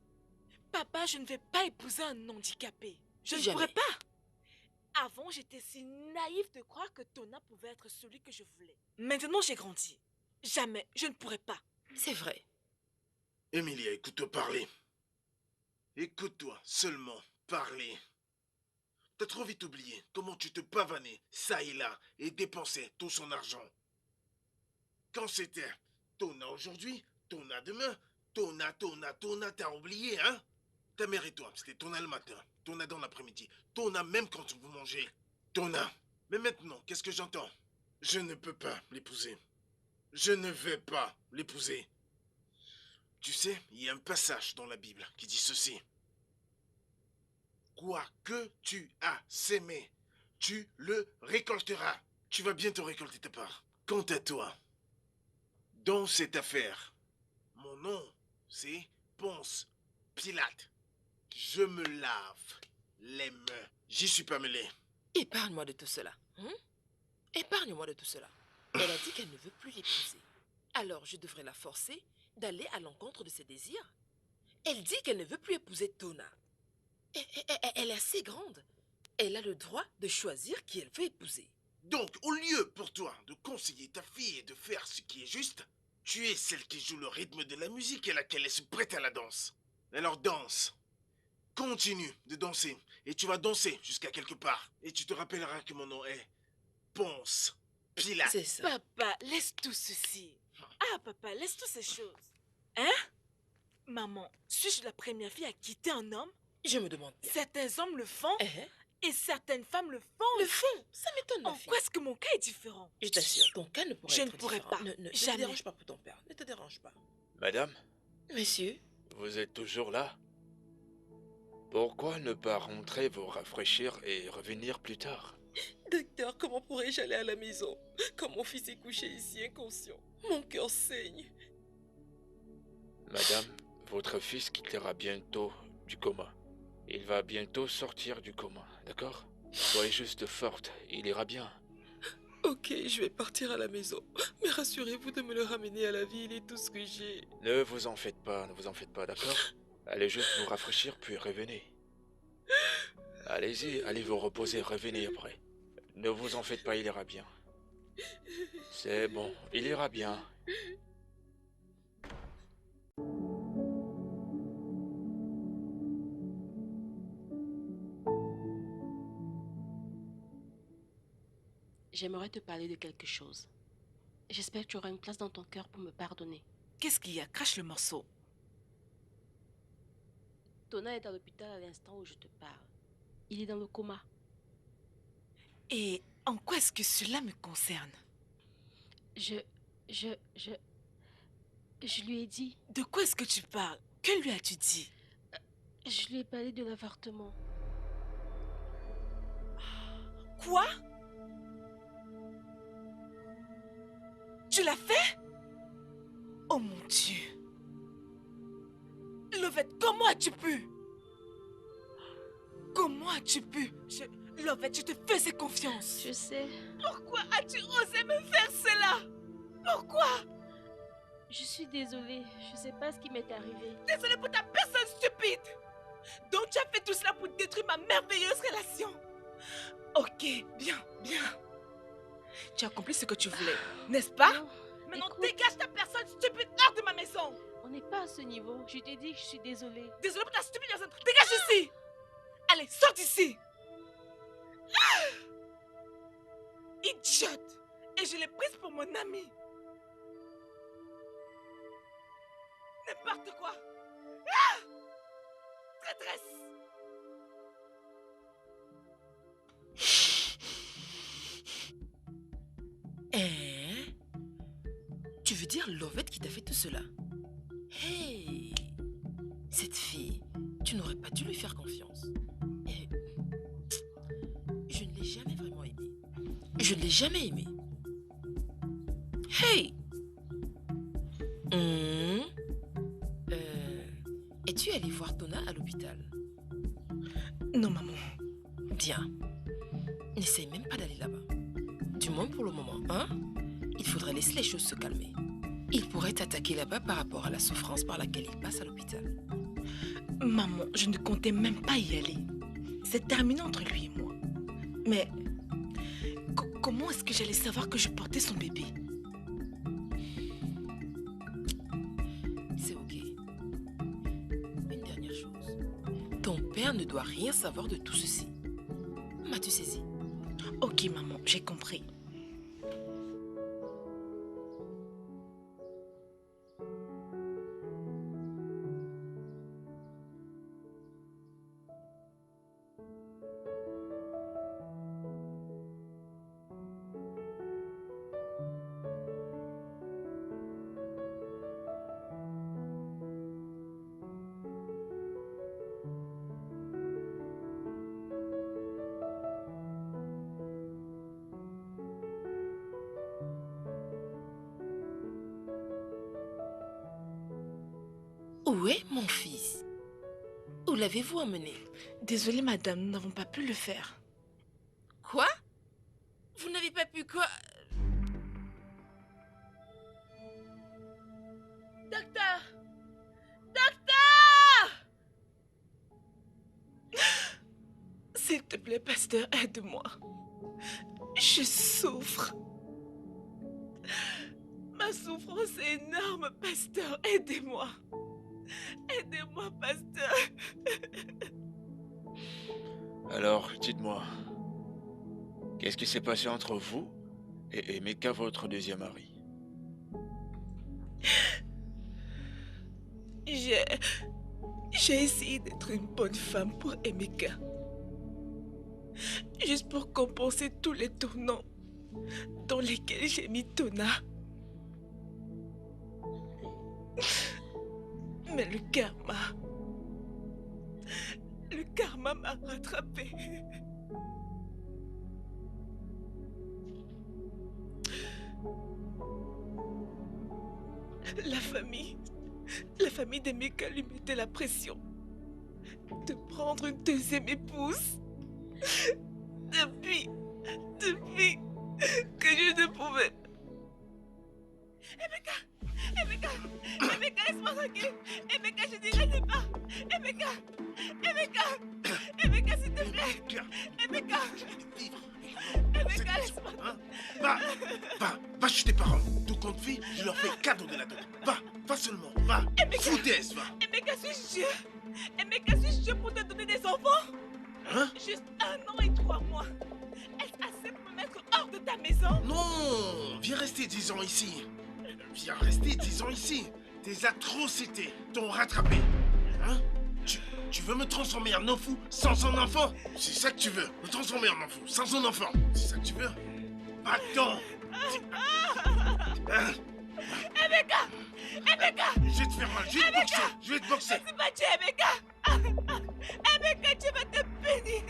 Papa, je ne vais pas épouser un handicapé. Je ne Jamais. pourrais pas. Avant, j'étais si naïve de croire que Tona pouvait être celui que je voulais. Maintenant, j'ai grandi. Jamais, je ne pourrais pas. C'est vrai. Emilia, écoute-toi parler. Écoute-toi seulement parler. T'as trop vite oublié comment tu te pavanais, ça et là, et dépensais tout son argent. Quand c'était Tona aujourd'hui, Tona demain, Tona, t'as oublié, hein? Ta mère et toi, c'était Tona le matin, Tona dans l'après-midi, Tona même quand vous mangez. Tona. Mais maintenant, qu'est-ce que j'entends? Je ne peux pas l'épouser. Je ne vais pas l'épouser. Tu sais, il y a un passage dans la Bible qui dit ceci. Quoi que tu as sémé, tu le récolteras. Tu vas bientôt récolter ta part. Quant à toi, dans cette affaire, mon nom, c'est Ponce Pilate. Je me lave les mains. J'y suis pas mêlé. Épargne-moi de tout cela. Épargne-moi de tout cela. Elle a dit qu'elle ne veut plus l'épouser. Alors je devrais la forcer d'aller à l'encontre de ses désirs. Elle dit qu'elle ne veut plus épouser Tona. Elle est assez grande. Elle a le droit de choisir qui elle veut épouser. Donc, au lieu pour toi de conseiller ta fille et de faire ce qui est juste, tu es celle qui joue le rythme de la musique et laquelle elle se prête à la danse. Alors danse. Continue de danser. Et tu vas danser jusqu'à quelque part. Et tu te rappelleras que mon nom est Ponce Pilate. C'est ça. Papa, laisse tout ceci. Ah, papa, laisse toutes ces choses. Hein? Maman, suis-je la première fille à quitter un homme? Je me demande bien. Certains hommes le font Eh, et certaines femmes le font. le fond, ça m'étonne, ma En fille. quoi est-ce que mon cas est différent? Je t'assure, ton cas ne pourrait Je être ne pourrais différent. pas. Ne te Jamais. dérange pas pour ton père. Ne te dérange pas. Madame, Messieurs, vous êtes toujours là? Pourquoi ne pas rentrer vous rafraîchir et revenir plus tard? docteur, comment pourrais-je aller à la maison quand mon fils est couché ici inconscient? Mon cœur saigne. Madame, votre fils quittera bientôt du coma. Il va bientôt sortir du coma, d'accord? Soyez juste forte, il ira bien. Ok, je vais partir à la maison. Mais rassurez-vous de me le ramener à la vie, il est tout ce que j'ai. Ne vous en faites pas, d'accord? Allez juste vous rafraîchir puis revenez. Allez-y, allez vous reposer, revenez après. Ne vous en faites pas, il ira bien. C'est bon, il ira bien. J'aimerais te parler de quelque chose. J'espère que tu auras une place dans ton cœur pour me pardonner. Qu'est-ce qu'il y a? Crache le morceau. Tona est à l'hôpital à l'instant où je te parle. Il est dans le coma. Et en quoi est-ce que cela me concerne? Je lui ai dit. De quoi est-ce que tu parles? Que lui as-tu dit? Je lui ai parlé de l'avortement. Quoi? Tu l'as fait? Oh mon Dieu! Lovette, comment as-tu pu? Comment as-tu pu? Lovette, je te faisais confiance. Je sais. Pourquoi as-tu osé me faire cela? Pourquoi? Je suis désolée. Je sais pas ce qui m'est arrivé. Désolée pour ta personne stupide. Donc tu as fait tout cela pour détruire ma merveilleuse relation. Ok, bien. Tu as accompli ce que tu voulais, n'est-ce pas? Non. Maintenant, Écoute. dégage ta personne stupide hors de ma maison. On n'est pas à ce niveau. Je t'ai dit que je suis désolée. Désolée pour ta stupide personne. Dégage ici. Allez, sors d'ici. Ah! Idiote. Et je l'ai prise pour mon amie. N'importe quoi. Ah! Traîtresse. Hein? Tu veux dire Lovette qui t'a fait tout cela? Hey! Cette fille, tu n'aurais pas dû lui faire confiance. Et je ne l'ai jamais vraiment aimée. Je ne l'ai jamais aimée. Hey! Hum? Es-tu allé voir Tona à l'hôpital? Non, maman. Bien. N'essaye même pas d'aller là-bas. Du moins pour le moment, hein? Il faudrait laisser les choses se calmer. Il pourrait t'attaquer là-bas par rapport à la souffrance par laquelle il passe à l'hôpital. Maman, je ne comptais même pas y aller. C'est terminé entre lui et moi. Mais comment est-ce que j'allais savoir que je portais son bébé? C'est ok. Une dernière chose. Ton père ne doit rien savoir de tout ceci. M'as-tu saisi? Ok, maman, j'ai compris. Où est mon fils? Où l'avez-vous emmené? Désolée, madame, nous n'avons pas pu le faire. Quoi? Vous n'avez pas pu quoi? Docteur! Docteur! S'il te plaît, pasteur, aide-moi. Je souffre. Ma souffrance est énorme, pasteur. Aidez-moi. Aidez-moi, pasteur. Alors, dites-moi, qu'est-ce qui s'est passé entre vous et Emeka, votre deuxième mari? J'ai essayé d'être une bonne femme pour Emeka. Juste pour compenser tous les tournants dans lesquels j'ai mis Tona. Mais le karma m'a rattrapée. La famille d'Emeka lui mettait la pression de prendre une deuxième épouse. Depuis que je ne pouvais. Emeka, laisse-moi tranquille. Emeka, je ne dirai pas. Emeka, s'il te plaît. Emeka, laisse-moi. Hein? Va chez tes parents. Tout compte fait, je leur fais cadeau de la dot. Va seulement, va. Foutaise, va. Emeka, suis-je Dieu pour te donner des enfants? Hein? Juste 1 an et 3 mois. Est-ce assez pour me mettre hors de ta maison? Non, viens rester 10 ans ici. Viens rester 10 ans ici. Tes atrocités t'ont rattrapé. Hein? Tu veux me transformer en un fou sans un enfant? C'est ça que tu veux? Me transformer en un fou sans un enfant? C'est ça que tu veux? Attends. Hein? Emeka! Je vais te faire mal, je vais te boxer. C'est pas Dieu, Emeka! Emeka, tu vas te punir!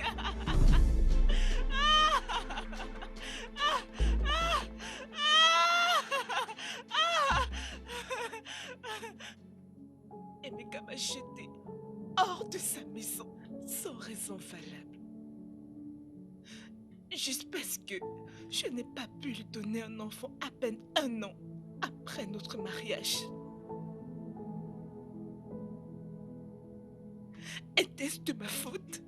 Emeka m'a jeté hors de sa maison sans raison valable. Juste parce que je n'ai pas pu lui donner un enfant à peine 1 an après notre mariage. Était-ce de ma faute?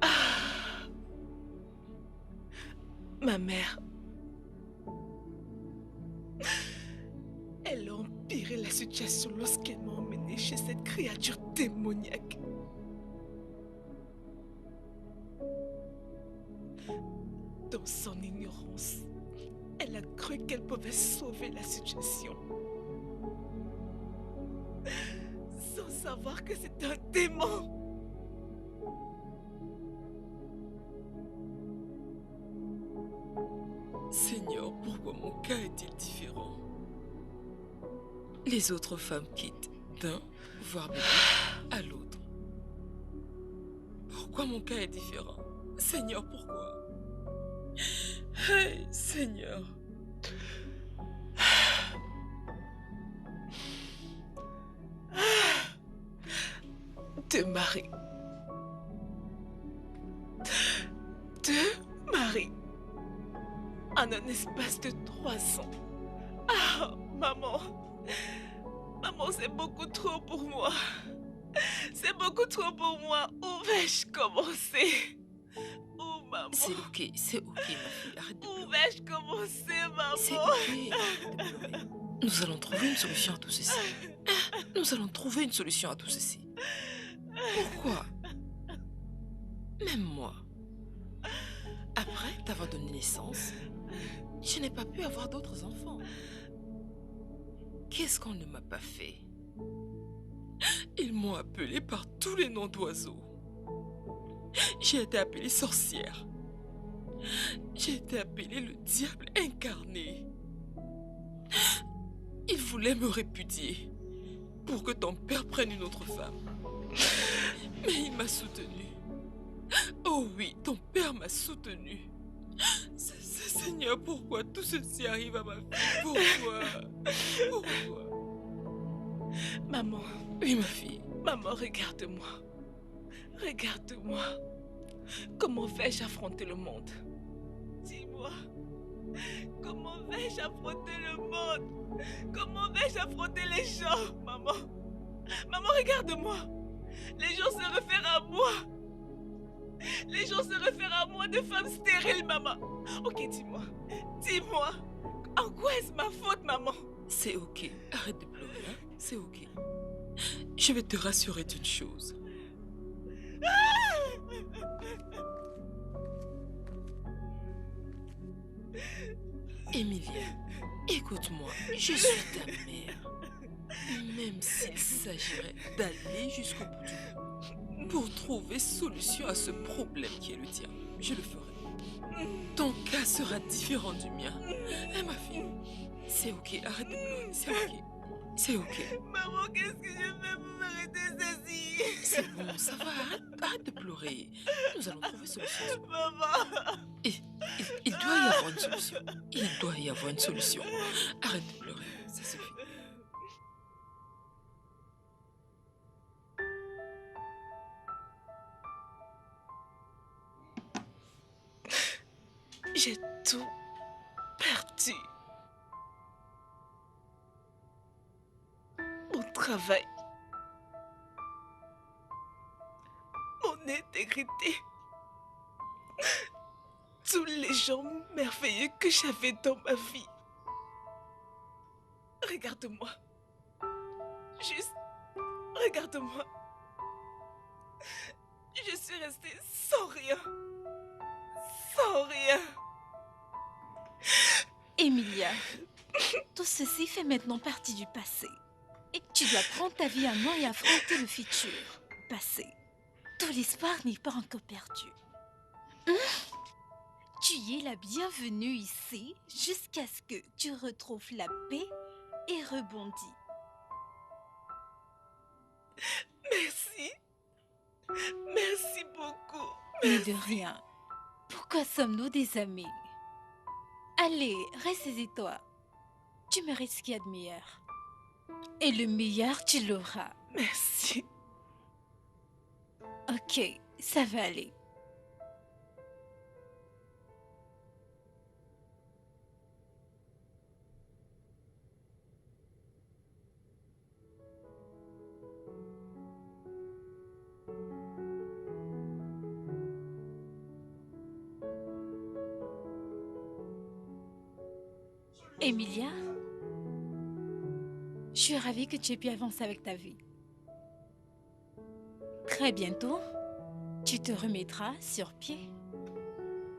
Ah, ma mère, elle a empiré la situation lorsqu'elle m'a emmenée chez cette créature démoniaque. Dans son ignorance, elle a cru qu'elle pouvait sauver la situation, sans savoir que c'est un démon. Seigneur, pourquoi mon cas est-il différent? Les autres femmes quittent d'un, voire bébé, à l'autre. Pourquoi mon cas est différent? Seigneur, pourquoi? Hey, Seigneur. Deux maris. Deux maris. En un espace de 3 ans. Ah, maman. Maman, c'est beaucoup trop pour moi. C'est beaucoup trop pour moi. Où vais-je commencer? Où, maman? C'est ok, ma fille. Arrête de Où pleurer. vais-je commencer, maman? C'est ok, arrête de pleurer. Nous allons trouver une solution à tout ceci. Nous allons trouver une solution à tout ceci. Pourquoi? Même moi, après t'avoir donné naissance, je n'ai pas pu avoir d'autres enfants. Qu'est-ce qu'on ne m'a pas fait? Ils m'ont appelée par tous les noms d'oiseaux. J'ai été appelée sorcière. J'ai été appelée le diable incarné. Ils voulaient me répudier pour que ton père prenne une autre femme. Mais il m'a soutenue. Oh oui, ton père m'a soutenue. Seigneur, pourquoi tout ceci arrive à ma fille? Pourquoi? Pourquoi? Maman. Oui, ma fille. Maman, regarde-moi. Regarde-moi. Comment vais-je affronter le monde? Dis-moi. Comment vais-je affronter le monde? Comment vais-je affronter les gens, maman? Maman, regarde-moi. Les gens se réfèrent à moi. Les gens se réfèrent à moi de femme stérile, maman. Ok, dis-moi. Dis-moi. En quoi est-ce ma faute, maman? C'est ok. Arrête de pleurer, hein? C'est ok. Je vais te rassurer d'une chose. Emilia, écoute-moi, je suis ta mère. Même s'il s'agirait d'aller jusqu'au bout du monde pour trouver solution à ce problème qui est le tien, je le ferai. Ton cas sera différent du mien. Hein, ma fille? C'est ok, arrête de pleurer, c'est ok. C'est ok. Maman, qu'est-ce que je fais pour m'arrêter ceci? C'est bon, ça va, arrête de pleurer. Nous allons trouver solution. Maman. Il doit y avoir une solution. Il doit y avoir une solution. Arrête de pleurer, ça suffit. J'ai tout perdu. Mon travail. Mon intégrité. Tous les gens merveilleux que j'avais dans ma vie. Regarde-moi. Juste, regarde-moi. Je suis restée sans rien. Sans rien. Emilia, tout ceci fait maintenant partie du passé. Et tu dois prendre ta vie à main et affronter le futur. Passé. Tout l'espoir n'est pas encore perdu. Tu es la bienvenue ici jusqu'à ce que tu retrouves la paix et rebondis. Merci. Merci beaucoup. Mais de rien. Pourquoi sommes-nous des amis? Allez, ressaisis-toi. Tu mérites ce qu'il y a de meilleur. Et le meilleur, tu l'auras. Merci. Ok, ça va aller. Emilia, je suis ravie que tu aies pu avancer avec ta vie. Très bientôt, tu te remettras sur pied.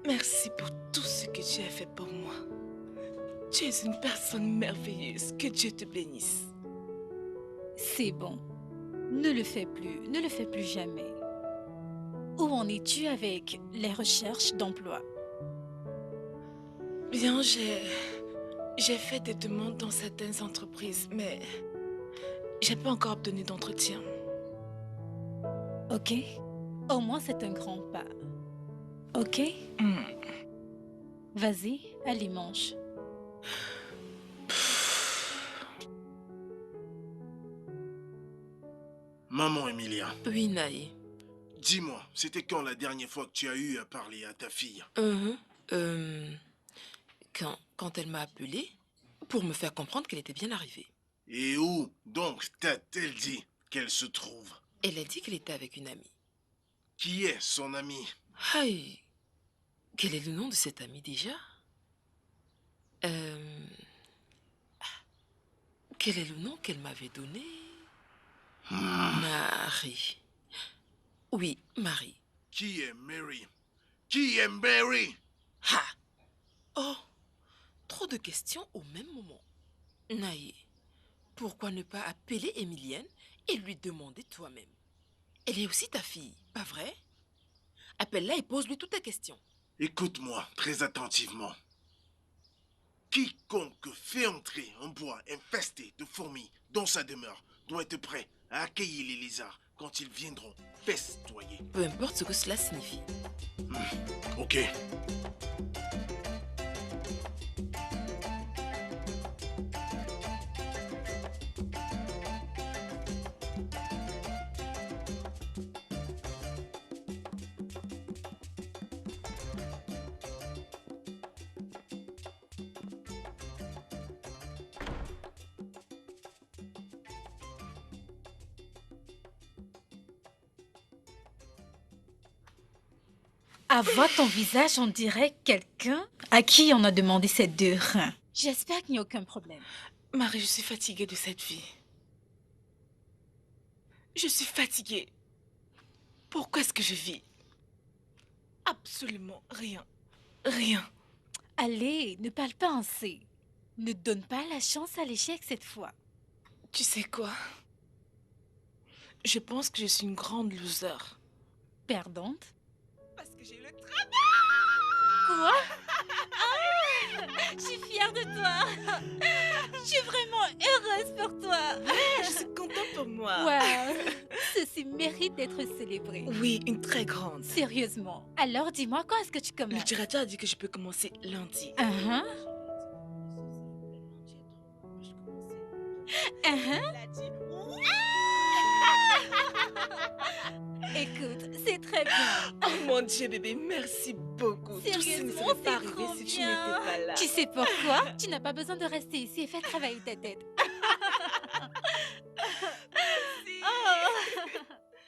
Merci pour tout ce que tu as fait pour moi. Tu es une personne merveilleuse. Que Dieu te bénisse. C'est bon. Ne le fais plus. Ne le fais plus jamais. Où en es-tu avec les recherches d'emploi? Bien, j'ai fait des demandes dans certaines entreprises, mais j'ai pas encore obtenu d'entretien. Ok. Au moins, c'est un grand pas. Ok? Vas-y, allez, mange. Maman Emilia, Oui, Naïe. dis-moi, c'était quand la dernière fois que tu as eu à parler à ta fille? Quand elle m'a appelé pour me faire comprendre qu'elle était bien arrivée. Et où donc t'a-t-elle dit qu'elle se trouve? Elle a dit qu'elle était avec une amie. Qui est son amie? Aïe, quel est le nom de cette amie déjà? Quel est le nom qu'elle m'avait donné? Marie. Oui, Marie. Qui est Mary? Qui est Mary? Ha! Oh, trop de questions au même moment. Naïe, pourquoi ne pas appeler Emilienne et lui demander toi-même? Elle est aussi ta fille, pas vrai? Appelle-la et pose-lui toutes tes questions. Écoute-moi très attentivement. Quiconque fait entrer un bois infesté de fourmis dans sa demeure doit être prêt à accueillir les lézards quand ils viendront festoyer. Peu importe ce que cela signifie. Ok. À voir ton visage, on dirait quelqu'un à qui on a demandé ses 2 reins. J'espère qu'il n'y a aucun problème. Marie, je suis fatiguée de cette vie. Je suis fatiguée. Pourquoi est-ce que je vis? Absolument rien. Rien. Allez, ne parle pas ainsi. Ne donne pas la chance à l'échec cette fois. Tu sais quoi? Je pense que je suis une grande loser. Perdante? Parce que j'ai le Quoi? Ah, je suis fière de toi. Je suis vraiment heureuse pour toi. Je suis contente pour moi. Wow. Ceci mérite d'être célébré. Oui, une très grande. Sérieusement. Alors dis-moi, quand est-ce que tu Le commences? directeur a dit que je peux commencer lundi. Uh-huh. Uh-huh. Écoute, c'est très bien. Oh mon Dieu, bébé, merci beaucoup. Tout ça ne Sérieusement, serait pas c'est arrivé trop si tu bien. n'étais pas là. Tu sais pourquoi? Tu n'as pas besoin de rester ici et faire travailler ta tête. Oh.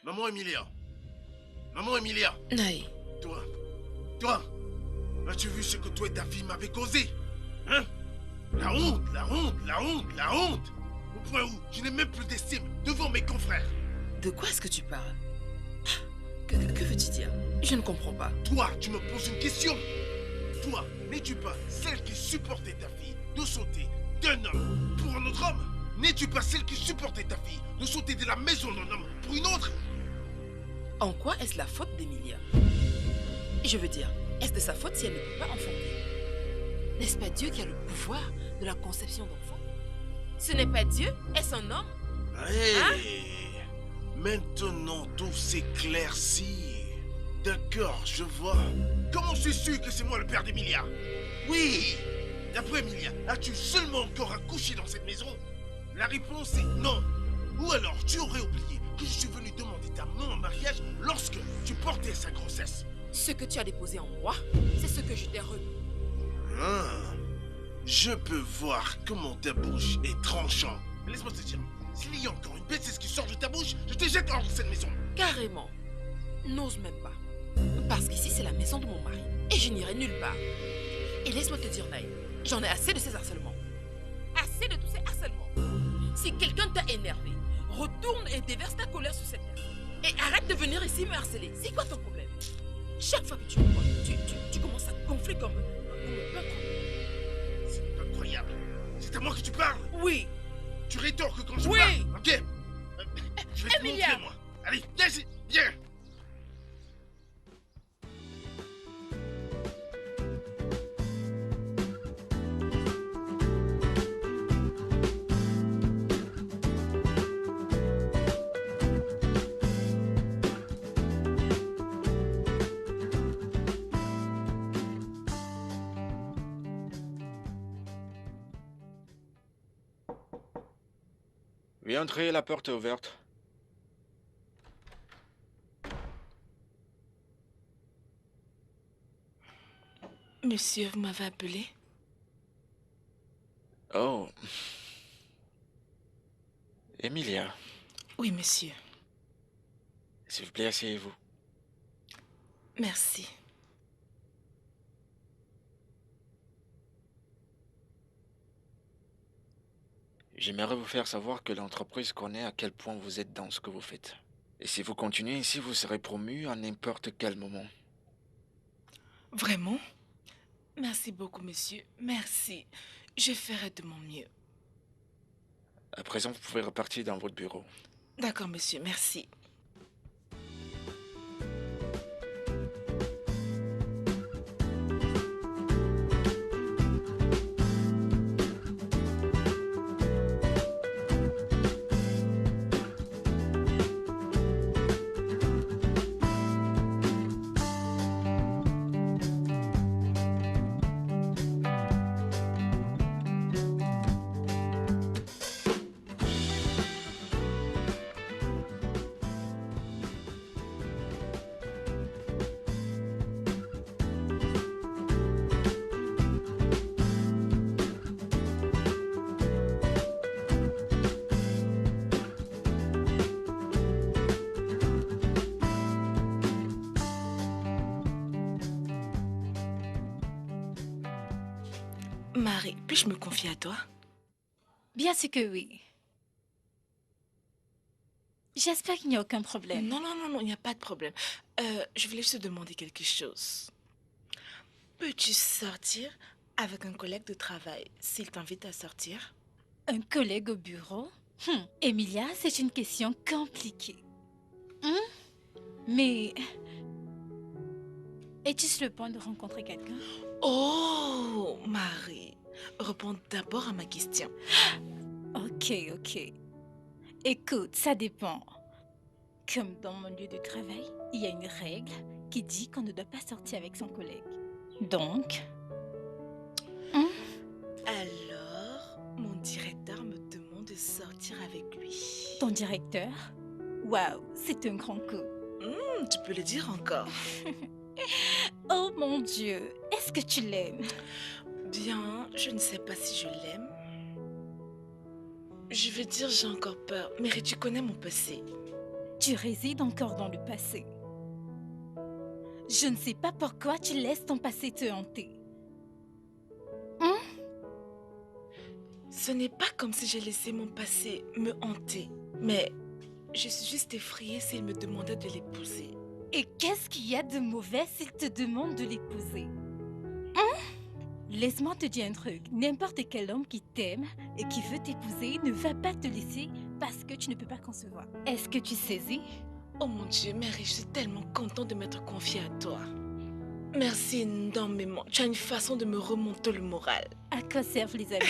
Maman Emilia. Maman Emilia. Naïe, Toi. As-tu vu ce que toi et ta fille m'avez causé? Hein? La honte, la honte, la honte, la honte. Au point où je n'ai même plus d'estime devant mes confrères. de quoi est-ce que tu parles? Que veux-tu dire? Je ne comprends pas. Toi, tu me poses une question. Toi, n'es-tu pas celle qui supportait ta fille de sauter d'un homme pour un autre homme? N'es-tu pas celle qui supportait ta fille de sauter de la maison d'un homme pour une autre? En quoi est-ce la faute d'Emilia? Je veux dire, est-ce de sa faute si elle ne peut pas enfanter? N'est-ce pas Dieu qui a le pouvoir de la conception d'enfants? Ce n'est pas Dieu? Est-ce un homme? Hey, maintenant tout s'éclaircit. D'accord, je vois. Comment suis-tu que c'est moi le père d'Emilia? Oui. D'après Emilia, as-tu seulement encore accouché dans cette maison? La réponse est non. Ou alors tu aurais oublié que je suis venu demander ta main en mariage lorsque tu portais sa grossesse. Ce que tu as déposé en moi, c'est ce que je t'ai remis. Ah, je peux voir comment ta bouche est tranchante. Mais laisse-moi te dire, s'il y a encore une bêtise qui sort de ta bouche, je te jette hors de cette maison. Carrément. N'ose même pas. Parce qu'ici, c'est la maison de mon mari. Et je n'irai nulle part. Et laisse-moi te dire, Naï, j'en ai assez de ces harcèlements. cessez de tous ces harcèlements. Si quelqu'un t'a énervé, retourne et déverse ta colère sur cette personne. Et arrête de venir ici me harceler. C'est quoi ton problème? Chaque fois que tu me vois, tu commences à gonfler comme un pain. C'est incroyable. C'est à moi que tu parles. Oui. Tu rétorques quand je Oui. parle, ok? Je vais te Emilia. montrer, moi. Allez, viens ici, viens. Oui, entrez, la porte est ouverte. Monsieur, vous m'avez appelé? Oh. Emilia, Oui, monsieur. s'il vous plaît, asseyez-vous. Merci. J'aimerais vous faire savoir que l'entreprise connaît à quel point vous êtes dans ce que vous faites. Et si vous continuez ici, vous serez promu à n'importe quel moment. Vraiment? Merci beaucoup, monsieur. Merci. Je ferai de mon mieux. À présent, vous pouvez repartir dans votre bureau. D'accord, monsieur. Merci. Marie, puis-je me confier à toi? Bien sûr que oui. J'espère qu'il n'y a aucun problème. Non, non, non, non, il n'y a pas de problème. Je voulais juste te demander quelque chose. Peux-tu sortir avec un collègue de travail s'il t'invite à sortir? Un collègue au bureau? Emilia, c'est une question compliquée. Mais... es-tu sur le point de rencontrer quelqu'un? Oh, Marie, réponds d'abord à ma question. Ok, ok. Écoute, ça dépend. Comme dans mon lieu de travail, il y a une règle qui dit qu'on ne doit pas sortir avec son collègue. Donc... Alors, mon directeur me demande de sortir avec lui. ton directeur? Waouh, c'est un grand coup. Tu peux le dire encore. Oh mon Dieu, est-ce que tu l'aimes? Bien, je ne sais pas si je l'aime. Je veux dire, j'ai encore peur. Mais tu connais mon passé. Tu résides encore dans le passé. Je ne sais pas pourquoi tu laisses ton passé te hanter. Ce n'est pas comme si j'ai laissé mon passé me hanter. Mais je suis juste effrayée s'il me demandait de l'épouser. Et qu'est-ce qu'il y a de mauvais s'il te demande de l'épouser? Laisse-moi te dire un truc. N'importe quel homme qui t'aime et qui veut t'épouser ne va pas te laisser parce que tu ne peux pas concevoir. Est-ce que tu saisis? Oh mon Dieu, Mary, je suis tellement contente de m'être confiée à toi. Merci énormément. Tu as une façon de me remonter le moral. À quoi servent les amis?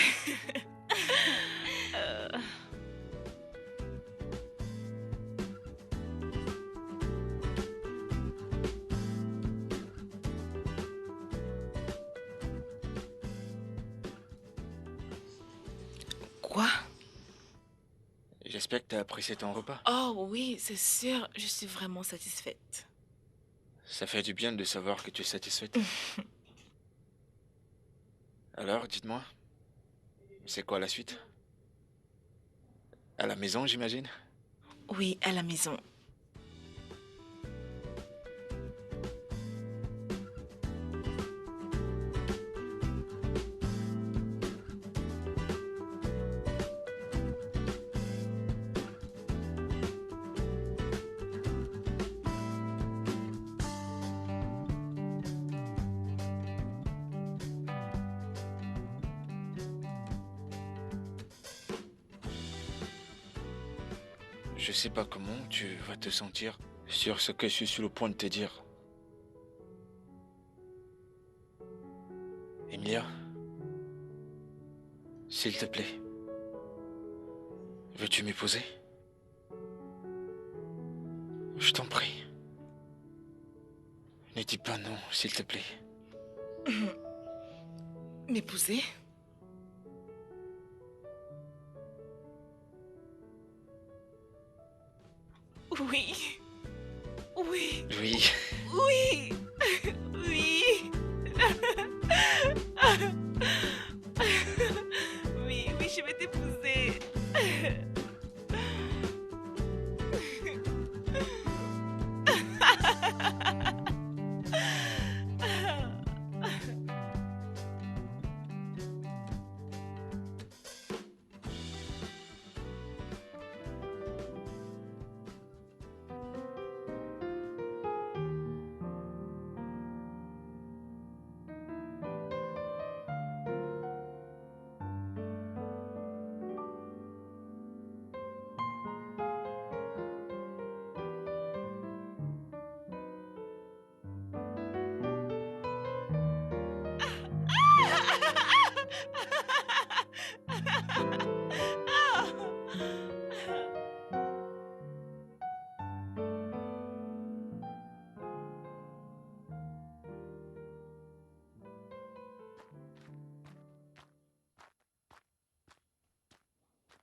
Quoi? J'espère que tu as apprécié ton repas. Oh oui, c'est sûr, je suis vraiment satisfaite. Ça fait du bien de savoir que tu es satisfaite. Alors, dites-moi, c'est quoi la suite? À la maison, j'imagine? Oui, à la maison. Je sais pas comment tu vas te sentir sur ce que je suis sur le point de te dire. Emilia, s'il te plaît, veux-tu m'épouser? Je t'en prie. Ne dis pas non, s'il te plaît. M'épouser? Oui. Oui. Oui. Oui. Oui. Oui, oui, je vais t'épouser.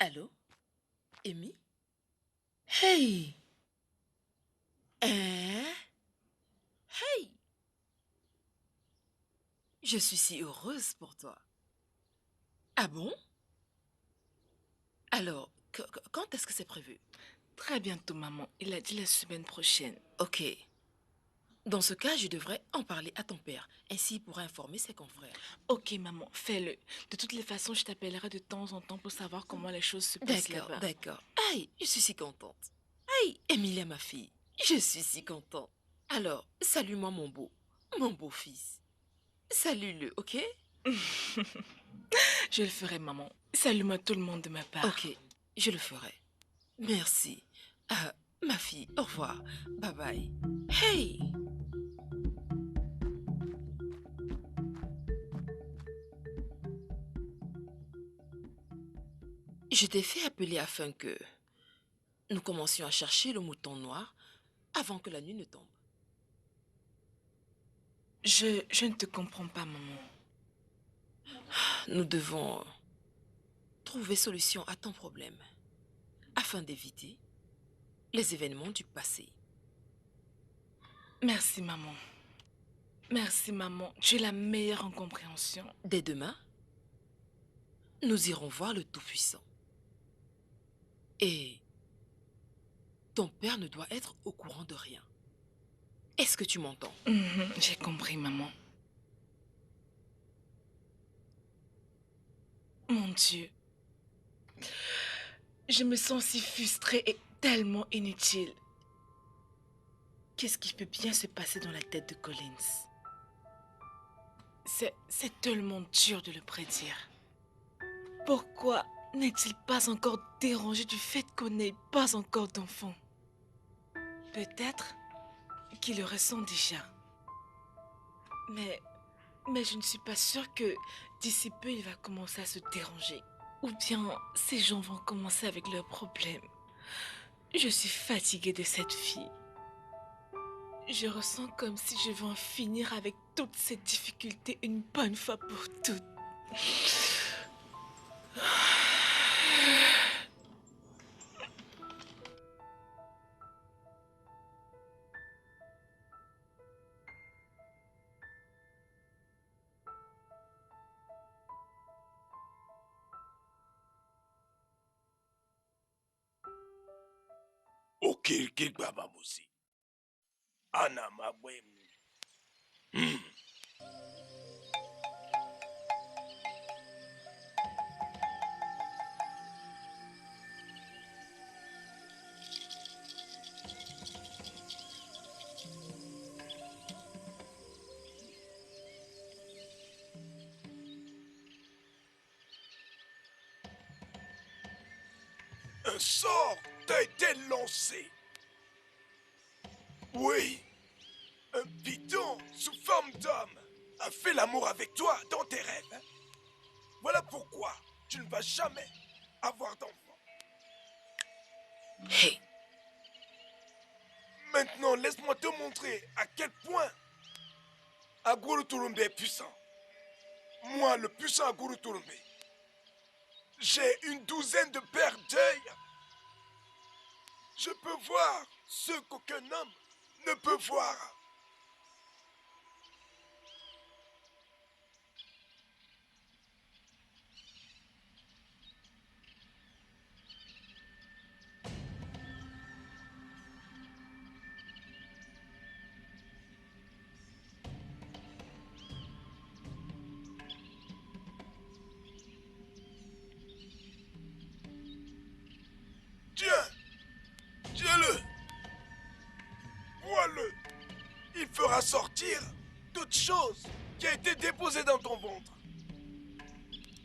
Allô? Amy? Hey! Hein? Hey! Je suis si heureuse pour toi. Ah bon? Alors, quand est-ce que c'est prévu? Très bientôt, maman. Il a dit la semaine prochaine. Ok. Dans ce cas, je devrais en parler à ton père. Ainsi, il pourra informer ses confrères. Ok, maman, fais-le. De toutes les façons, je t'appellerai de temps en temps pour savoir comment les choses se passent D'accord, là-bas. d'accord. Aïe, je suis si contente. Aïe, Emilia, ma fille, je suis si contente. Alors, salue-moi mon beau fils. Salue-le, ok? Je le ferai, maman. Salue-moi tout le monde de ma part. Ok, je le ferai. Merci. Ah, ma fille, au revoir. Bye bye. Hey! Je t'ai fait appeler afin que nous commencions à chercher le mouton noir avant que la nuit ne tombe. Je ne te comprends pas, maman. Nous devons trouver solution à ton problème afin d'éviter les événements du passé. Merci, maman. Merci, maman. Tu es la meilleure en compréhension. Dès demain, nous irons voir le Tout-Puissant. Et ton père ne doit être au courant de rien. Est-ce que tu m'entends? J'ai compris, maman. Mon Dieu. Je me sens si frustrée et tellement inutile. Qu'est-ce qui peut bien se passer dans la tête de Collins? C'est tellement dur de le prédire. Pourquoi n'est-il pas encore dérangé du fait qu'on n'ait pas encore d'enfant? Peut-être qu'il le ressent déjà. Mais je ne suis pas sûre que d'ici peu il va commencer à se déranger. Ou bien ces gens vont commencer avec leurs problèmes. Je suis fatiguée de cette fille. Je ressens comme si je veux en finir avec toutes ces difficultés une bonne fois pour toutes. Okirikiri baba musi. Ana mabwemu. Un sort t'a été lancé. Oui, un bidon sous forme d'homme a fait l'amour avec toi dans tes rêves. Voilà pourquoi tu ne vas jamais avoir d'enfant. Hey, Maintenant, laisse-moi te montrer à quel point Aguru Turumbe est puissant. Moi, le puissant Aguru Turumbe, j'ai une douzaine de paires d'œils. Je peux voir ce qu'aucun homme ne peut voir. Tiens-le. Vois-le. Il fera sortir toute chose qui a été déposée dans ton ventre.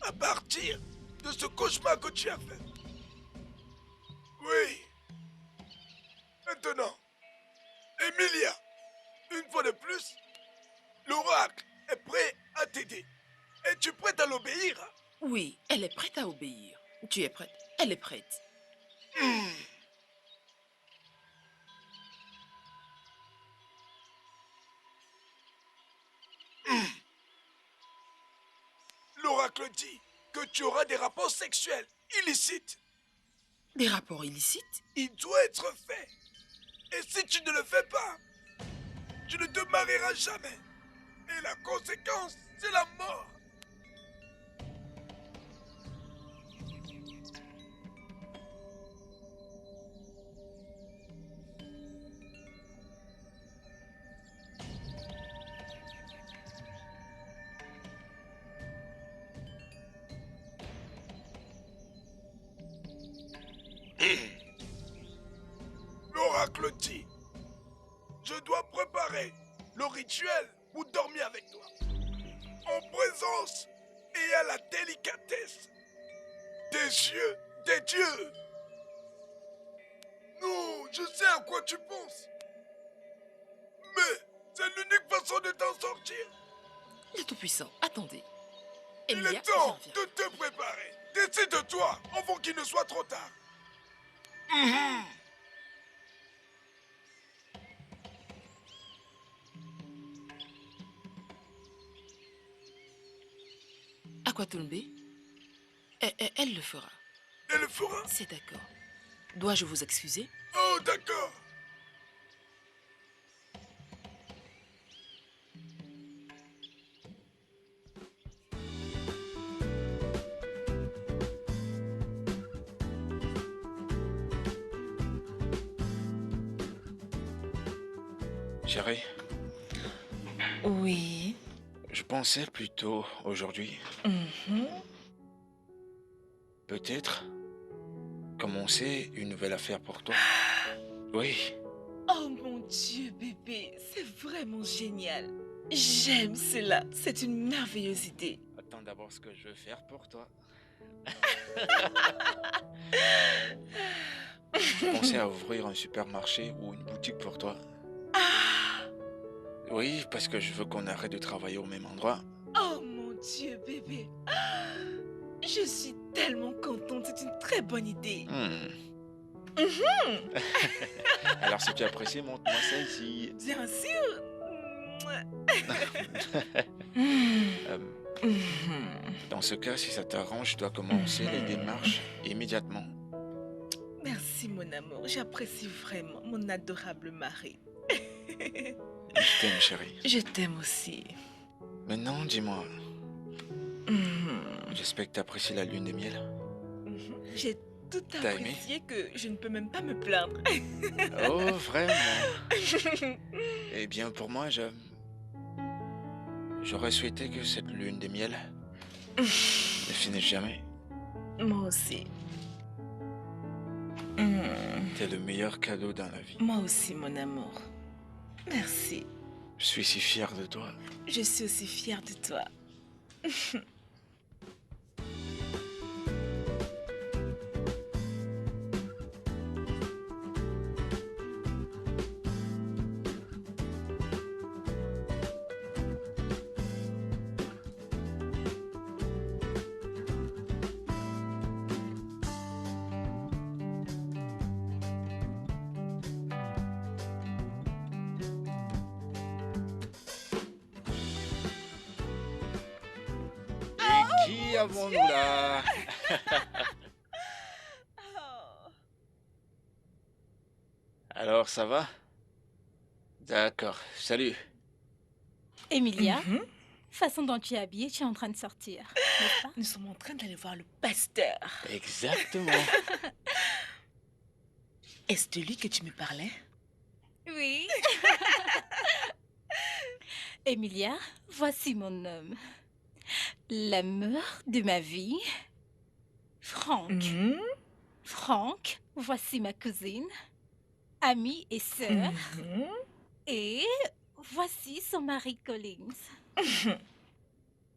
À partir de ce cauchemar que tu as fait. Oui. Maintenant, Emilia, une fois de plus, l'oracle est prêt à t'aider. Es-tu prête à l'obéir? oui, elle est prête à obéir. Tu es prête? Elle est prête. L'oracle dit que tu auras des rapports sexuels illicites. Des rapports illicites? Il doit être fait. Et si tu ne le fais pas, tu ne te marieras jamais. Et la conséquence, c'est la mort. L'oracle dit, je dois préparer le rituel pour dormir avec toi. En présence et à la délicatesse des yeux des dieux. Non, je sais à quoi tu penses. Mais c'est l'unique façon de t'en sortir. Le Tout-Puissant, attendez. Il Emilia, est temps viens. de te préparer. Décide-toi avant qu'il ne soit trop tard. Aquatulmbe, elle le fera. Elle le fera. C'est d'accord. Dois-je vous excuser? Oh, d'accord. Chérie, Oui. je pensais plutôt aujourd'hui, peut-être, commencer une nouvelle affaire pour toi. Oui, Oh mon Dieu, bébé, c'est vraiment génial. J'aime cela, c'est une merveilleuse idée. attends d'abord ce que je veux faire pour toi. Je pensais à ouvrir un supermarché ou une boutique pour toi. Oui, parce que je veux qu'on arrête de travailler au même endroit. Oh mon Dieu, bébé. Je suis tellement contente, c'est une très bonne idée. Alors si tu apprécies, montre-moi ça ici. Bien sûr. Dans ce cas, si ça t'arrange, je dois commencer les démarches immédiatement. Merci mon amour, j'apprécie vraiment mon adorable mari. Je t'aime, chérie. Je t'aime aussi. Maintenant, dis-moi, j'espère que tu apprécies la lune de miel. J'ai tout T'as aimé? apprécié que je ne peux même pas me plaindre. Oh, vraiment? Eh bien, pour moi, j'aurais souhaité que cette lune de miel ne finisse jamais. Moi aussi. T'es le meilleur cadeau dans la vie. Moi aussi, mon amour. Merci. Je suis si fier de toi. Je suis aussi fière de toi. y avons-nous là? Oh. Alors, ça va? D'accord, salut. Emilia, Mhm. façon dont tu es habillée, tu es en train de sortir, n'est-ce pas? Nous sommes en train d'aller voir le pasteur. Exactement. Est-ce de lui que tu me parlais? Oui. Emilia, voici mon homme. L'amour de ma vie. Franck. Mhm. Franck, voici ma cousine, amie et sœur. Mhm. Et voici son mari Collins.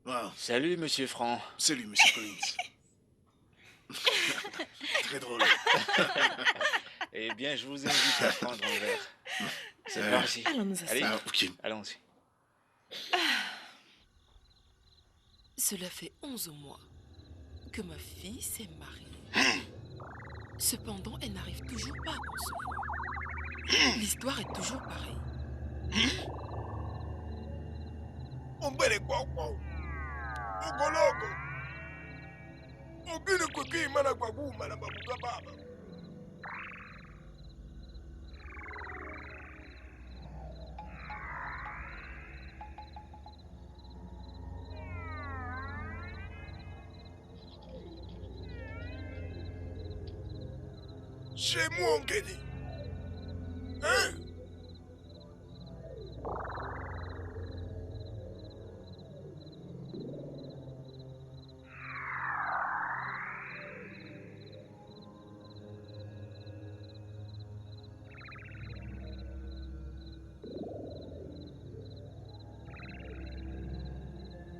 Wow. Salut, monsieur Franc. Salut, monsieur Collins. Très drôle. Eh bien, je vous invite à prendre un verre. C'est Euh, parti. Allons nous Allez, asseoir. Ok. allons-y. Cela fait 11 mois que ma fille s'est mariée. Cependant, elle n'arrive toujours pas à concevoir. L'histoire est toujours pareille. Ombele kwakwa. Ogologo. Ogini kweki mana kwabu mana babuka baba. Chez moi, Ngeni. Hein?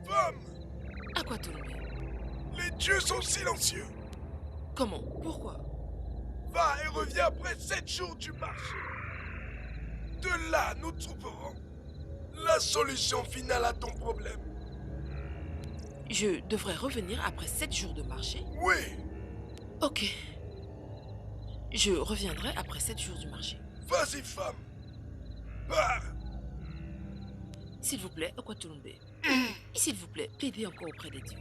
Femme, À quoi Tolomé? les dieux sont silencieux. Comment? Pourquoi? Va et reviens après 7 jours du marché. De là, nous trouverons la solution finale à ton problème. Je devrais revenir après 7 jours de marché? Oui, Ok. Je reviendrai après 7 jours du marché. vas-y, femme. Pars. S'il vous plaît, Okwatulumbe. S'il vous plaît, plaidez encore auprès des dieux.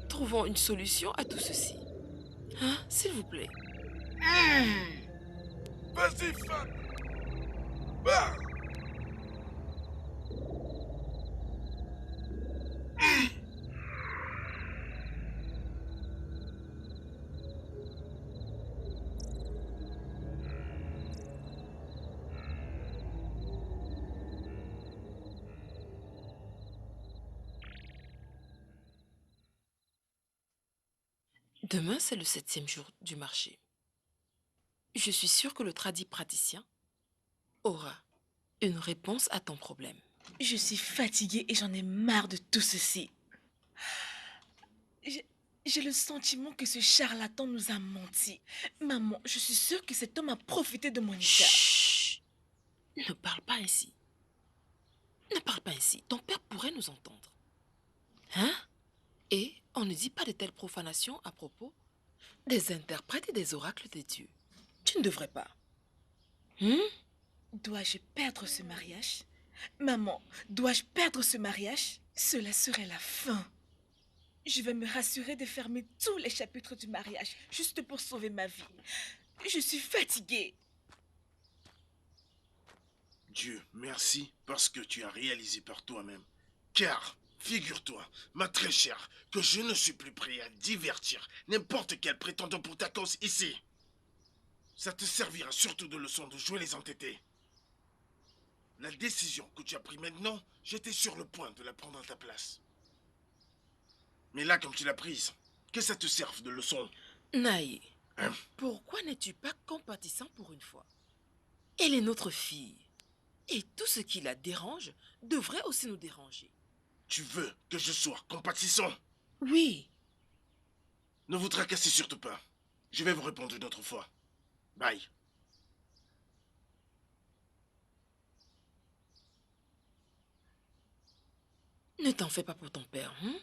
Trouvons une solution à tout ceci. Hein? S'il vous plaît. Vas-y, femme. Pars. Demain, c'est le 7e jour du marché. Je suis sûre que le tradit praticien aura une réponse à ton problème. Je suis fatiguée et j'en ai marre de tout ceci. J'ai le sentiment que ce charlatan nous a menti. Maman, je suis sûre que cet homme a profité de mon état. Chut! Ne parle pas ainsi. Ne parle pas ainsi. Ton père pourrait nous entendre. Hein? Et on ne dit pas de telles profanations à propos des interprètes et des oracles des dieux. Tu ne devrais pas. Dois-je perdre ce mariage? Maman, dois-je perdre ce mariage? Cela serait la fin. Je vais me rassurer de fermer tous les chapitres du mariage, juste pour sauver ma vie. Je suis fatiguée. Dieu, merci parce que tu as réalisé par toi-même. Car, figure-toi, ma très chère, que je ne suis plus prêt à divertir n'importe quel prétendant pour ta cause ici. Ça te servira surtout de leçon de jouer les entêtés. La décision que tu as prise maintenant, j'étais sur le point de la prendre à ta place. Mais là, comme tu l'as prise, que ça te serve de leçon. Naïe, Hein? pourquoi n'es-tu pas compatissant pour une fois? Elle est notre fille. Et tout ce qui la dérange devrait aussi nous déranger. Tu veux que je sois compatissant? Oui. Ne vous tracassez surtout pas. Je vais vous répondre une autre fois. Bye. Ne t'en fais pas pour ton père, hein?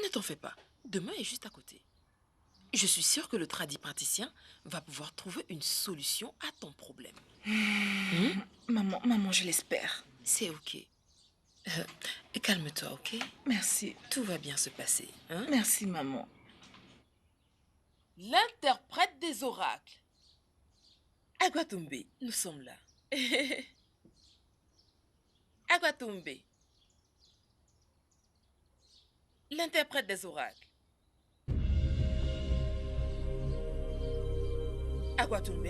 Ne t'en fais pas. Demain est juste à côté. Je suis sûre que le tradit praticien va pouvoir trouver une solution à ton problème. Maman, je l'espère. C'est ok. Calme-toi, ok? Merci. Tout va bien se passer. Hein? Merci, maman. L'interprète des oracles. Agwatumbe, nous sommes là. Agwatumbe. L'interprète des oracles. Agwatumbe.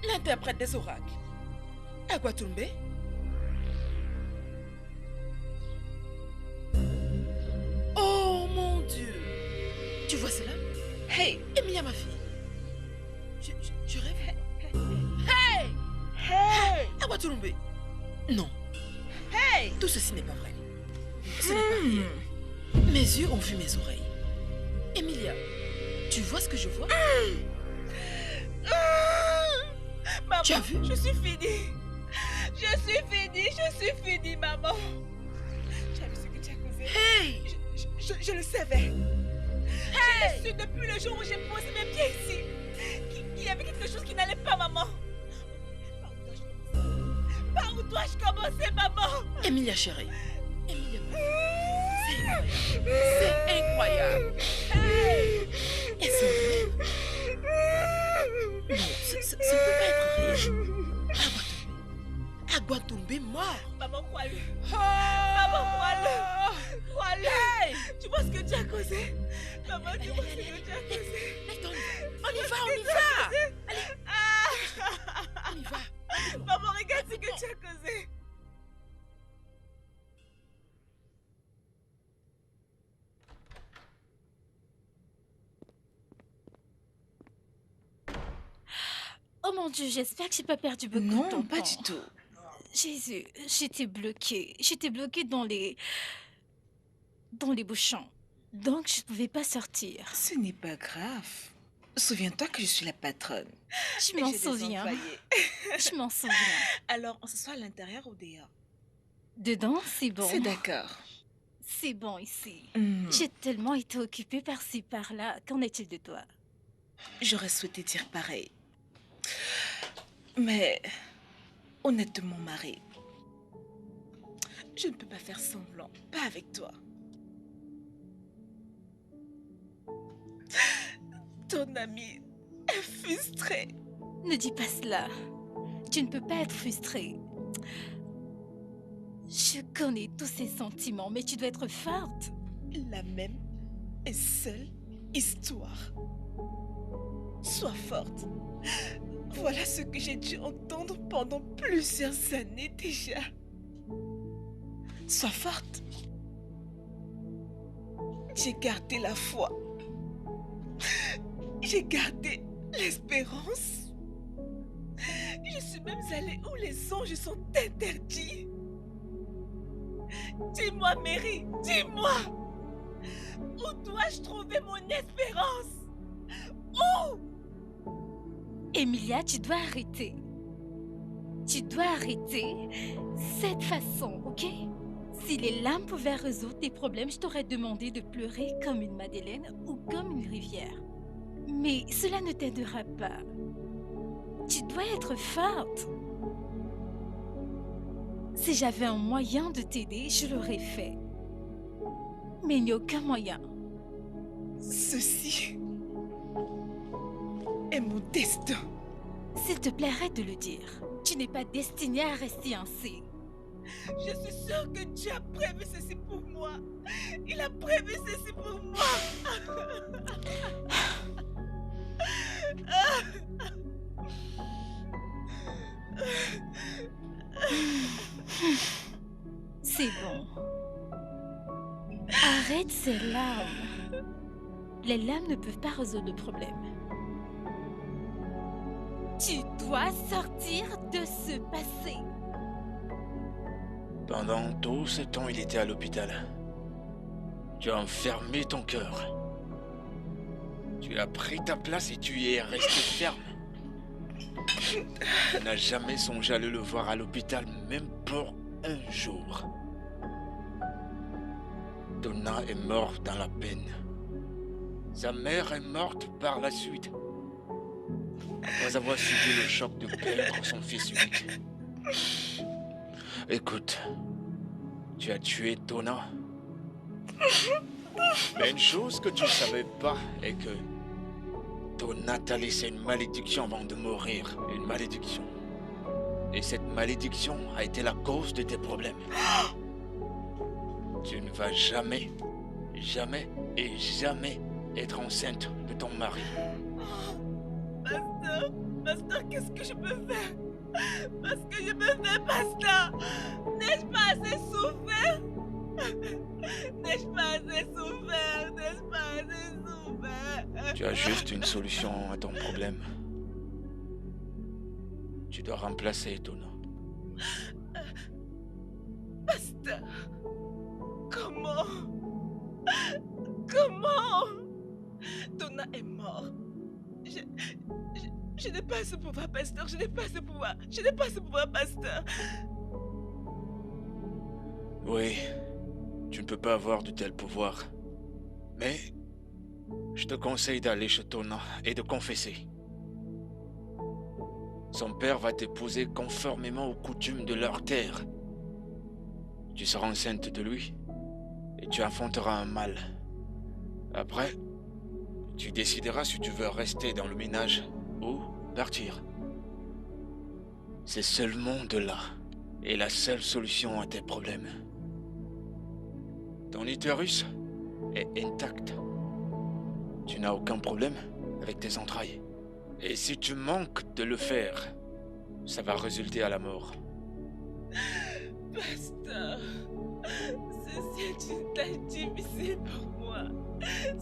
L'interprète des oracles. Agwatumbe. Oh mon Dieu. Tu vois cela? Hey! Emilia, ma fille. Tu rêves? Hey! Hey! Agwatumbe. Non, Hey! tout ceci n'est pas vrai. Ce n'est pas réel. Mes yeux ont vu mes oreilles. Emilia, tu vois ce que je vois? Maman, Tu as vu? je suis finie. Je suis finie, maman. Tu as vu ce que tu as causé? Hey! Je le savais. Je l'ai su depuis le jour où j'ai posé mes pieds ici. Qu'il y avait quelque chose qui n'allait pas, maman. Par où dois-je commencer, maman? Emilia, chérie. Emilia, ma fille. C'est incroyable. C'est incroyable. Est-ce un rêve? Non, ce ne peut pas être réel. Agwatumbe mort. Maman, crois-le. Maman, crois-le. Crois-le. Hey! Tu vois ce que tu as causé? Maman, tu vois ce que tu as causé? On y va, on y va. Ah! On y va. Maman, regarde ce que tu as causé. Oh mon Dieu, j'espère que j'ai pas perdu beaucoup de Non, temps. pas du tout. Jésus, j'étais bloquée. J'étais bloquée dans les bouchons. Donc, je ne pouvais pas sortir. Ce n'est pas grave. Souviens-toi que je suis la patronne. Je Et m'en j'ai des souviens. employés. Je m'en souviens. Alors, on se soit à l'intérieur ou dehors? Dedans, c'est bon. C'est d'accord. C'est bon ici. Hmm. J'ai tellement été occupée par-ci, par-là. Qu'en est-il de toi? J'aurais souhaité dire pareil. Mais, honnêtement, Marie, je ne peux pas faire semblant. Pas avec toi. Ton ami est frustré. Ne dis pas cela. Tu ne peux pas être frustrée. Je connais tous ces sentiments, mais tu dois être forte. La même et seule histoire. Sois forte. Voilà ce que j'ai dû entendre pendant plusieurs années déjà. Sois forte. J'ai gardé la foi. J'ai gardé l'espérance. Je suis même allée où les anges sont interdits. Dis-moi, Mary, dis-moi. Où dois-je trouver mon espérance? Où? Emilia, tu dois arrêter. Tu dois arrêter cette façon, ok? Si les larmes pouvaient résoudre tes problèmes, je t'aurais demandé de pleurer comme une Madeleine ou comme une rivière. Mais cela ne t'aidera pas. Tu dois être forte. Si j'avais un moyen de t'aider, je l'aurais fait. Mais il n'y a aucun moyen. Ceci est mon destin. S'il te plaît, arrête de le dire. Tu n'es pas destinée à rester ainsi. Je suis sûre que Dieu a prévu ceci pour moi. Il a prévu ceci pour moi. C'est bon. Arrête ces larmes. Les larmes ne peuvent pas résoudre le problème. Tu dois sortir de ce passé. Pendant tout ce temps, il était à l'hôpital. Tu as enfermé ton cœur. Tu as pris ta place et tu y es resté ferme. Tu n'as jamais songé à le voir à l'hôpital, même pour un jour. Donna est morte dans la peine. Sa mère est morte par la suite. après avoir subi le choc de perdre son fils unique. Écoute, tu as tué Donna. Mais une chose que tu ne savais pas est que Donna t'a laissé une malédiction avant de mourir. Une malédiction. Et cette malédiction a été la cause de tes problèmes. Tu ne vas jamais, jamais et jamais être enceinte de ton mari. Pasteur, qu'est-ce que je peux faire? Parce que je peux faire, pasteur. N'ai-je pas assez souffert? N'ai-je pas assez souffert? N'ai-je pas assez souffert? Tu as juste une solution à ton problème. Tu dois remplacer Donna. Pasteur, comment? Comment? Donna est mort. Je n'ai pas ce pouvoir, pasteur. Je n'ai pas ce pouvoir. Je n'ai pas ce pouvoir, pasteur. Oui, tu ne peux pas avoir de tels pouvoirs. Mais je te conseille d'aller chez Donna et de confesser. Son père va t'épouser conformément aux coutumes de leur terre. Tu seras enceinte de lui et tu enfanteras un mâle. Après, tu décideras si tu veux rester dans le ménage ou partir. C'est seulement de là est la seule solution à tes problèmes. Ton utérus est intact. Tu n'as aucun problème avec tes entrailles. Et si tu manques de le faire, ça va résulter à la mort. Pasteur, c'est une tâche difficile pour moi.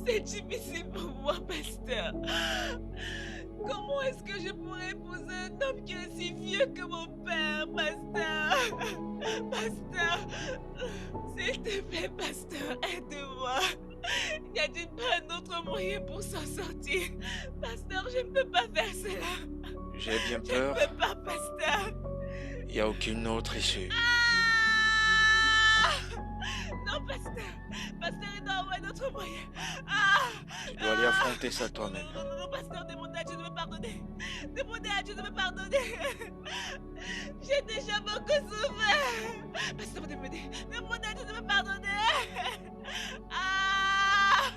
C'est difficile pour moi, pasteur. Comment est-ce que je pourrais épouser un homme qui est si vieux que mon père, pasteur? Pasteur, s'il te plaît, pasteur, aide-moi. N'y a-t-il pas un autre moyen pour s'en sortir? Pasteur, je ne peux pas faire cela. J'ai bien Je peur. ne peux pas, pasteur. Il n'y a aucune autre issue. Non, pasteur. Pasteur, il doit avoir un autre moyen. Ah! Tu dois aller affronter ça toi-même. Non, pasteur, demandez à Dieu de me pardonner. Demandez à Dieu de me pardonner. J'ai déjà beaucoup souffert. Pasteur, demandez à Dieu de me pardonner. Ah!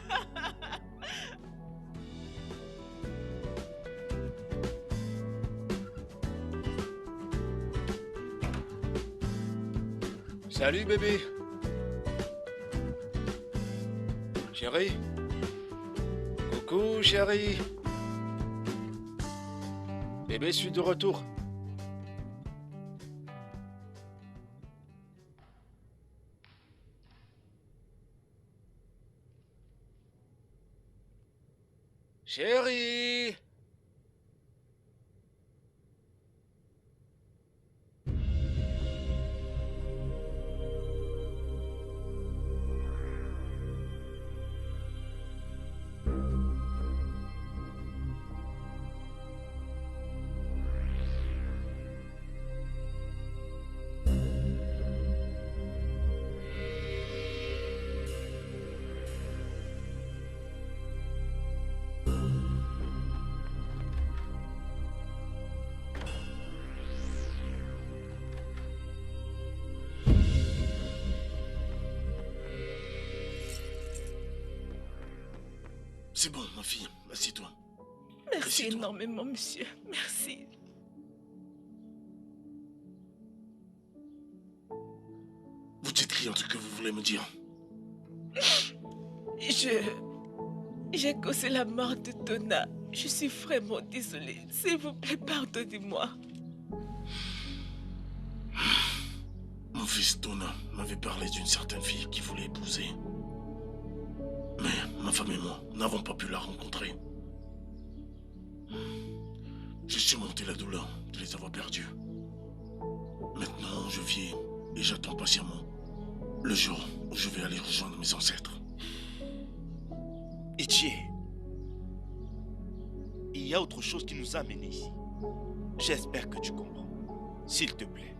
Salut bébé. Chérie. Coucou chérie. Bébé, je suis de retour. Chérie. C'est bon, ma fille, assieds-toi. Merci Assieds-toi. énormément, monsieur. Merci. Vous dites rien de ce que vous voulez me dire. J'ai causé la mort de Donna. Je suis vraiment désolée. S'il vous plaît, pardonnez-moi. Mon fils Donna m'avait parlé d'une certaine fille qu'il voulait épouser. Mais ma femme et moi n'avons pas pu la rencontrer. J'ai surmonté la douleur de les avoir perdus. Maintenant, je vis et j'attends patiemment le jour où je vais aller rejoindre mes ancêtres. Ichie, il y a autre chose qui nous a amenés ici. J'espère que tu comprends. S'il te plaît,